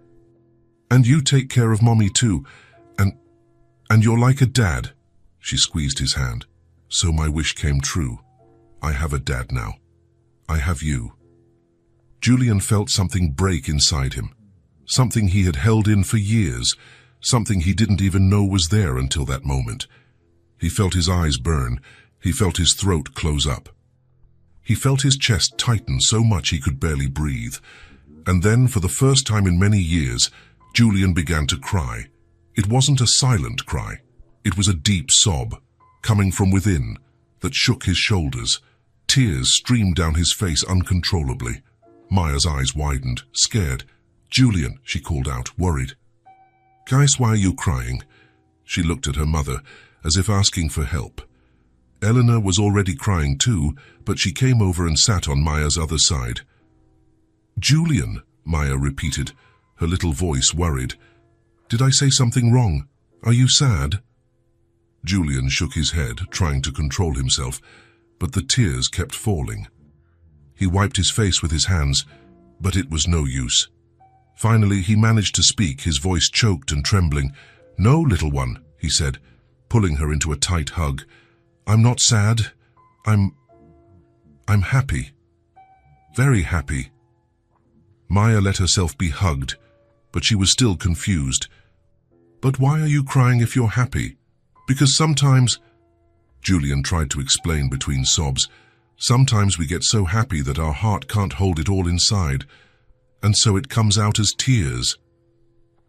And you take care of mommy too, and you're like a dad." She squeezed his hand. "So my wish came true. I have a dad now. I have you." Julian felt something break inside him, something he had held in for years, something he didn't even know was there until that moment. He felt his eyes burn. He felt his throat close up. He felt his chest tighten so much he could barely breathe. And then, for the first time in many years, Julian began to cry. It wasn't a silent cry. It was a deep sob, coming from within, that shook his shoulders. Tears streamed down his face uncontrollably. Maya's eyes widened, scared. "Julian," she called out, worried. "Guys, why are you crying?" She looked at her mother, as if asking for help. Eleanor was already crying too, but she came over and sat on Maya's other side. "Julian," Maya repeated, her little voice worried. "Did I say something wrong? Are you sad?" Julian shook his head, trying to control himself, but the tears kept falling. He wiped his face with his hands, but it was no use. Finally, he managed to speak, his voice choked and trembling. "No, little one," he said, pulling her into a tight hug. "I'm not sad. I'm happy. Very happy." Maya let herself be hugged, but she was still confused. "But why are you crying if you're happy?" "Because sometimes," Julian tried to explain between sobs, "sometimes we get so happy that our heart can't hold it all inside, and so it comes out as tears."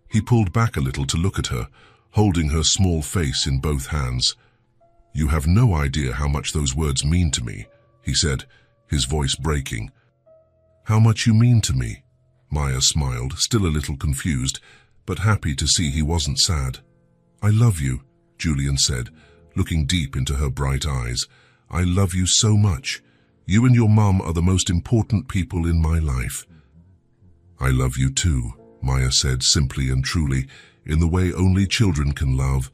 He pulled back a little to look at her, holding her small face in both hands. "You have no idea how much those words mean to me," he said, his voice breaking. "How much you mean to me?" Maya smiled, still a little confused, but happy to see he wasn't sad. "I love you," Julian said, looking deep into her bright eyes. "I love you so much. You and your mom are the most important people in my life." "I love you too," Maya said simply and truly, in the way only children can love.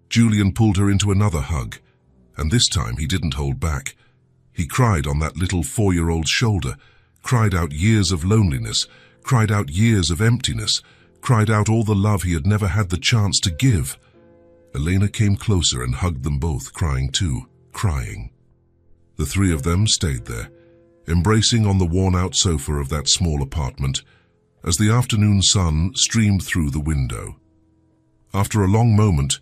Julian pulled her into another hug, and this time he didn't hold back. He cried on that little 4-year-old's shoulder, cried out years of loneliness, cried out years of emptiness, cried out all the love he had never had the chance to give. Elena came closer and hugged them both, crying too, crying. The three of them stayed there, embracing on the worn-out sofa of that small apartment, as the afternoon sun streamed through the window. After a long moment,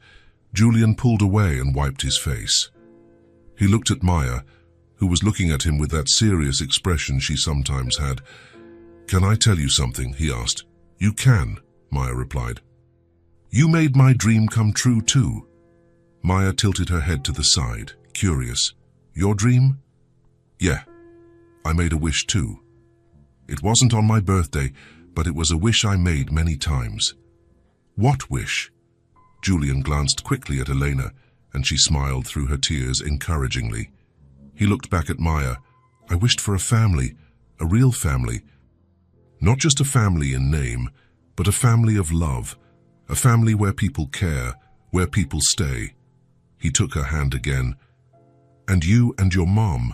Julian pulled away and wiped his face. He looked at Maya, who was looking at him with that serious expression she sometimes had. "Can I tell you something?" he asked. "You can," Maya replied. "You made my dream come true too." Maya tilted her head to the side, curious. "Your dream?" "Yeah, I made a wish too. It wasn't on my birthday, but it was a wish I made many times." "What wish?" Julian glanced quickly at Elena, and she smiled through her tears encouragingly. He looked back at Maya. "I wished for a family, a real family. Not just a family in name, but a family of love, a family where people care, where people stay." He took her hand again. "And you and your mom,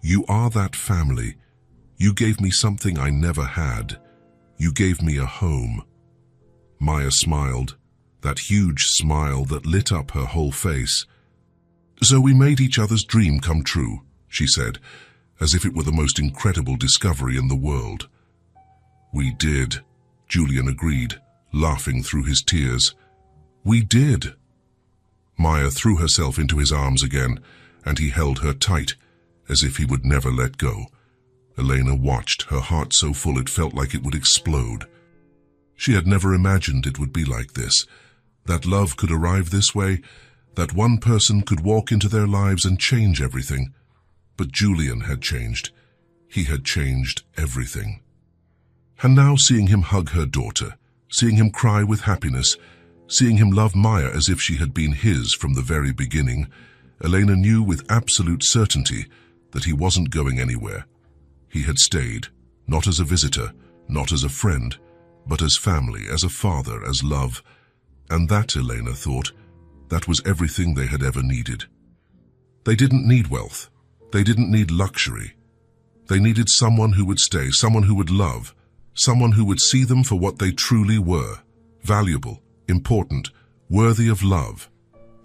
you are that family. You gave me something I never had. You gave me a home." Maya smiled, that huge smile that lit up her whole face. "So we made each other's dream come true," she said, as if it were the most incredible discovery in the world. "We did," Julian agreed, laughing through his tears. "We did." Maya threw herself into his arms again, and he held her tight, as if he would never let go. Elena watched, her heart so full it felt like it would explode. She had never imagined it would be like this, that love could arrive this way, that one person could walk into their lives and change everything. But Julian had changed. He had changed everything. And now seeing him hug her daughter, seeing him cry with happiness, seeing him love Maya as if she had been his from the very beginning, Elena knew with absolute certainty that he wasn't going anywhere. He had stayed, not as a visitor, not as a friend, but as family, as a father, as love. And that, Elena thought, that was everything they had ever needed. They didn't need wealth. They didn't need luxury. They needed someone who would stay, someone who would love, someone who would see them for what they truly were, valuable, important, worthy of love.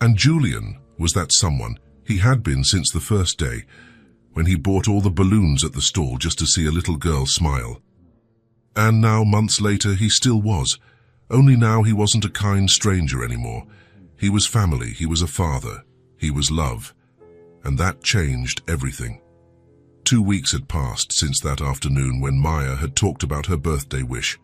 And Julian was that someone. He had been since the first day, when he bought all the balloons at the stall just to see a little girl smile. And now, months later, he still was. Only now he wasn't a kind stranger anymore. He was family, he was a father, he was love. And that changed everything. 2 weeks had passed since that afternoon when Maya had talked about her birthday wish.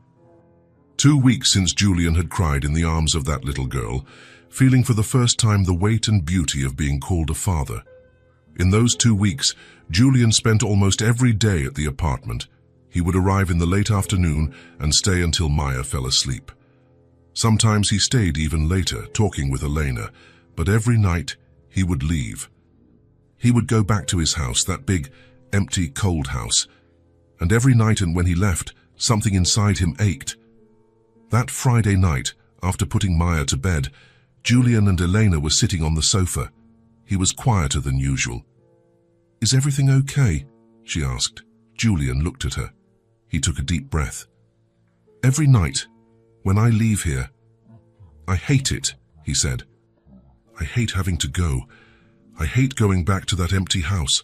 2 weeks since Julian had cried in the arms of that little girl, feeling for the first time the weight and beauty of being called a father. In those 2 weeks, Julian spent almost every day at the apartment. He would arrive in the late afternoon and stay until Maya fell asleep. Sometimes he stayed even later, talking with Elena, but every night he would leave. He would go back to his house, that big, empty, cold house. And every night and when he left, something inside him ached. That Friday night, after putting Maya to bed, Julian and Elena were sitting on the sofa. He was quieter than usual. "Is everything okay?" she asked. Julian looked at her. He took a deep breath. "Every night, when I leave here, I hate it," he said. "I hate having to go. I hate going back to that empty house."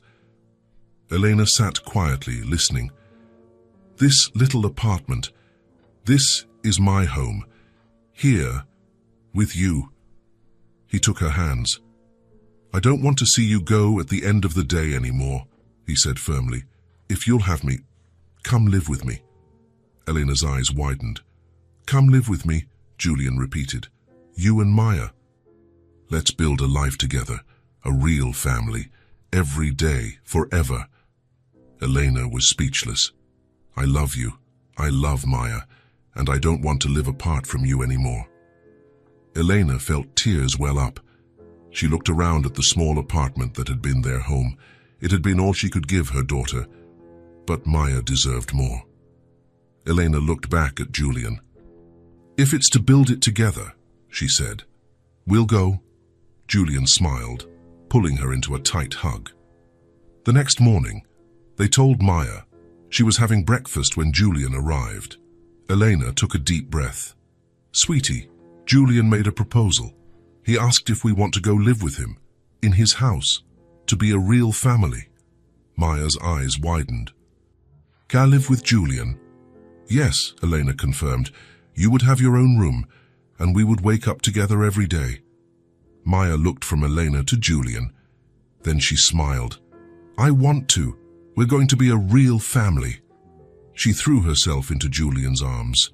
Elena sat quietly, listening. "This little apartment, this is my home. Here, with you." He took her hands. "I don't want to see you go at the end of the day anymore," he said firmly. "If you'll have me, come live with me." Elena's eyes widened. "Come live with me," Julian repeated. "You and Maya. Let's build a life together, a real family, every day, forever." Elena was speechless. "I love you. I love Maya, and I don't want to live apart from you anymore." Elena felt tears well up. She looked around at the small apartment that had been their home. It had been all she could give her daughter, but Maya deserved more. Elena looked back at Julian. If it's to build it together, she said. We'll go. Julian smiled, pulling her into a tight hug. The next morning, they told Maya. She was having breakfast when Julian arrived. Elena took a deep breath. Sweetie, Julian made a proposal. He asked if we want to go live with him, in his house, to be a real family. Maya's eyes widened. Can I live with Julian? Yes, Elena confirmed. You would have your own room, and we would wake up together every day. Maya looked from Elena to Julian. Then she smiled. I want to. We're going to be a real family. She threw herself into Julian's arms.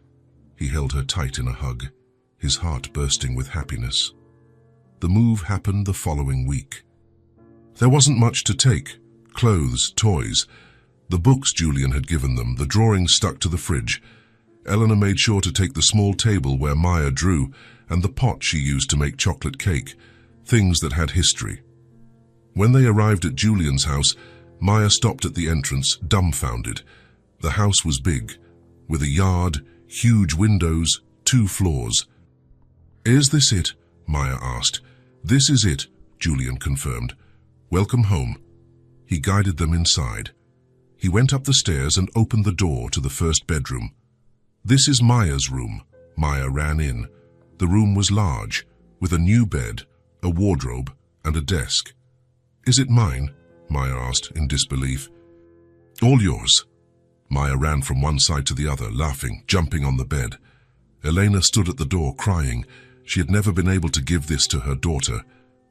He held her tight in a hug, his heart bursting with happiness. The move happened the following week. There wasn't much to take. Clothes, toys, the books Julian had given them, the drawings stuck to the fridge. Eleanor made sure to take the small table where Maya drew and the pot she used to make chocolate cake, things that had history. When they arrived at Julian's house, Maya stopped at the entrance, dumbfounded. The house was big, with a yard, huge windows, 2 floors. Is this it? Maya asked. This is it, Julian confirmed. Welcome home. He guided them inside. He went up the stairs and opened the door to the first bedroom. This is Maya's room. Maya ran in. The room was large, with a new bed, a wardrobe, and a desk. Is it mine? Maya asked in disbelief. All yours. Maya ran from one side to the other, laughing, jumping on the bed. Elena stood at the door, crying. She had never been able to give this to her daughter.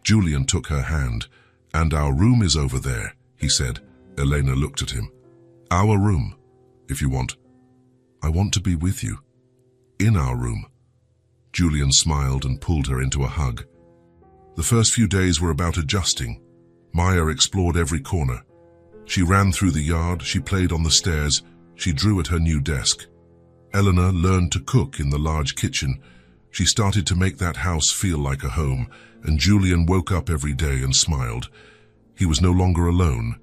Julian took her hand. And our room is over there, he said. Elena looked at him. Our room, if you want. I want to be with you. In our room. Julian smiled and pulled her into a hug. The first few days were about adjusting. Maya explored every corner. She ran through the yard, she played on the stairs, she drew at her new desk. Eleanor learned to cook in the large kitchen. She started to make that house feel like a home, and Julian woke up every day and smiled. He was no longer alone.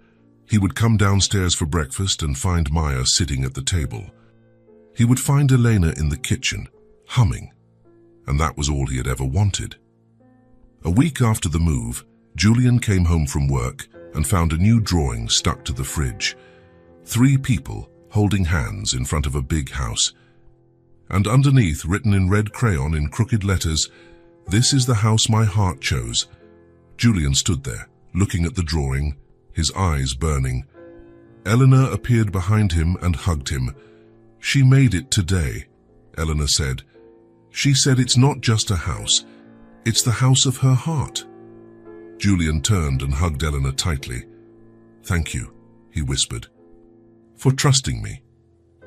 He would come downstairs for breakfast and find Maya sitting at the table. He would find Elena in the kitchen, humming, and that was all he had ever wanted. A week after the move, Julian came home from work and found a new drawing stuck to the fridge. 3 people holding hands in front of a big house. And underneath, written in red crayon in crooked letters, "This is the house my heart chose." Julian stood there, looking at the drawing, his eyes burning. Eleanor appeared behind him and hugged him. "She made it today," Eleanor said. "She said it's not just a house, it's the house of her heart." Julian turned and hugged Eleanor tightly. "Thank you," he whispered. "For trusting me."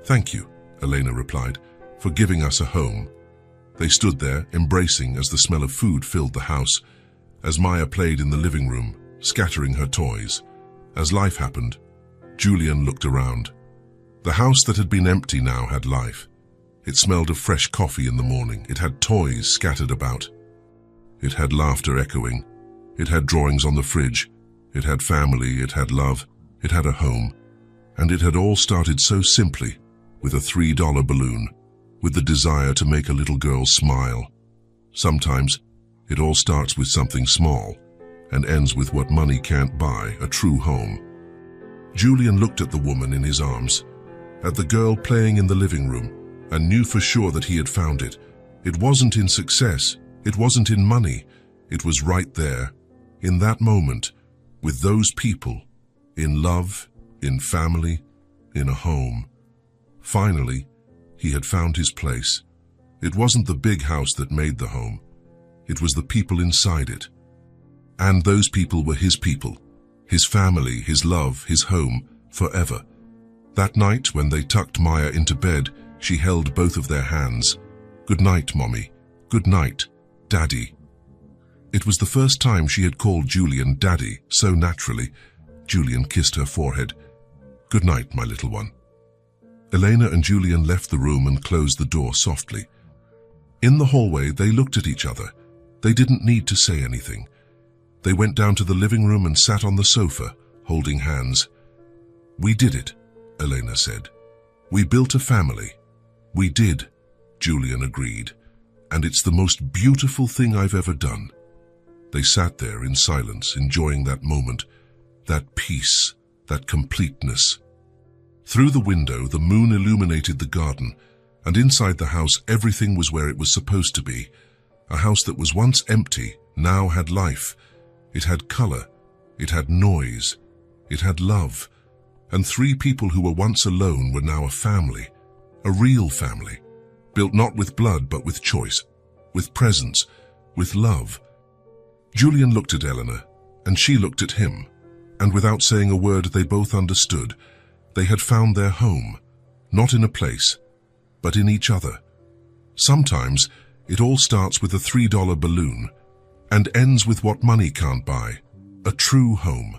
"Thank you," Elena replied, "for giving us a home." They stood there, embracing as the smell of food filled the house, as Maya played in the living room, scattering her toys. As life happened, Julian looked around. The house that had been empty now had life. It smelled of fresh coffee in the morning. It had toys scattered about. It had laughter echoing. It had drawings on the fridge. It had family. It had love. It had a home. And it had all started so simply, with a $3 balloon, with the desire to make a little girl smile. Sometimes, it all starts with something small and ends with what money can't buy, a true home. Julian looked at the woman in his arms, at the girl playing in the living room, and knew for sure that he had found it. It wasn't in success, it wasn't in money, it was right there, in that moment, with those people, in love, in family, in a home. Finally, he had found his place. It wasn't the big house that made the home. It was the people inside it. And those people were his people, his family, his love, his home, forever. That night, when they tucked Maya into bed, she held both of their hands. "Good night, Mommy. Good night, Daddy." It was the first time she had called Julian Daddy, so naturally. Julian kissed her forehead. "Good night, my little one." Elena and Julian left the room and closed the door softly. In the hallway, they looked at each other. They didn't need to say anything. They went down to the living room and sat on the sofa, holding hands. "We did it," Elena said. "We built a family." "We did," Julian agreed. "And it's the most beautiful thing I've ever done." They sat there in silence, enjoying that moment, that peace, that completeness. Through the window, the moon illuminated the garden, and inside the house everything was where it was supposed to be. A house that was once empty now had life. It had color, it had noise, it had love. And three people who were once alone were now a family, a real family, built not with blood but with choice, with presence, with love. Julian looked at Eleanor, and she looked at him, and without saying a word they both understood. They had found their home, not in a place, but in each other. Sometimes it all starts with a $3 balloon and ends with what money can't buy, a true home.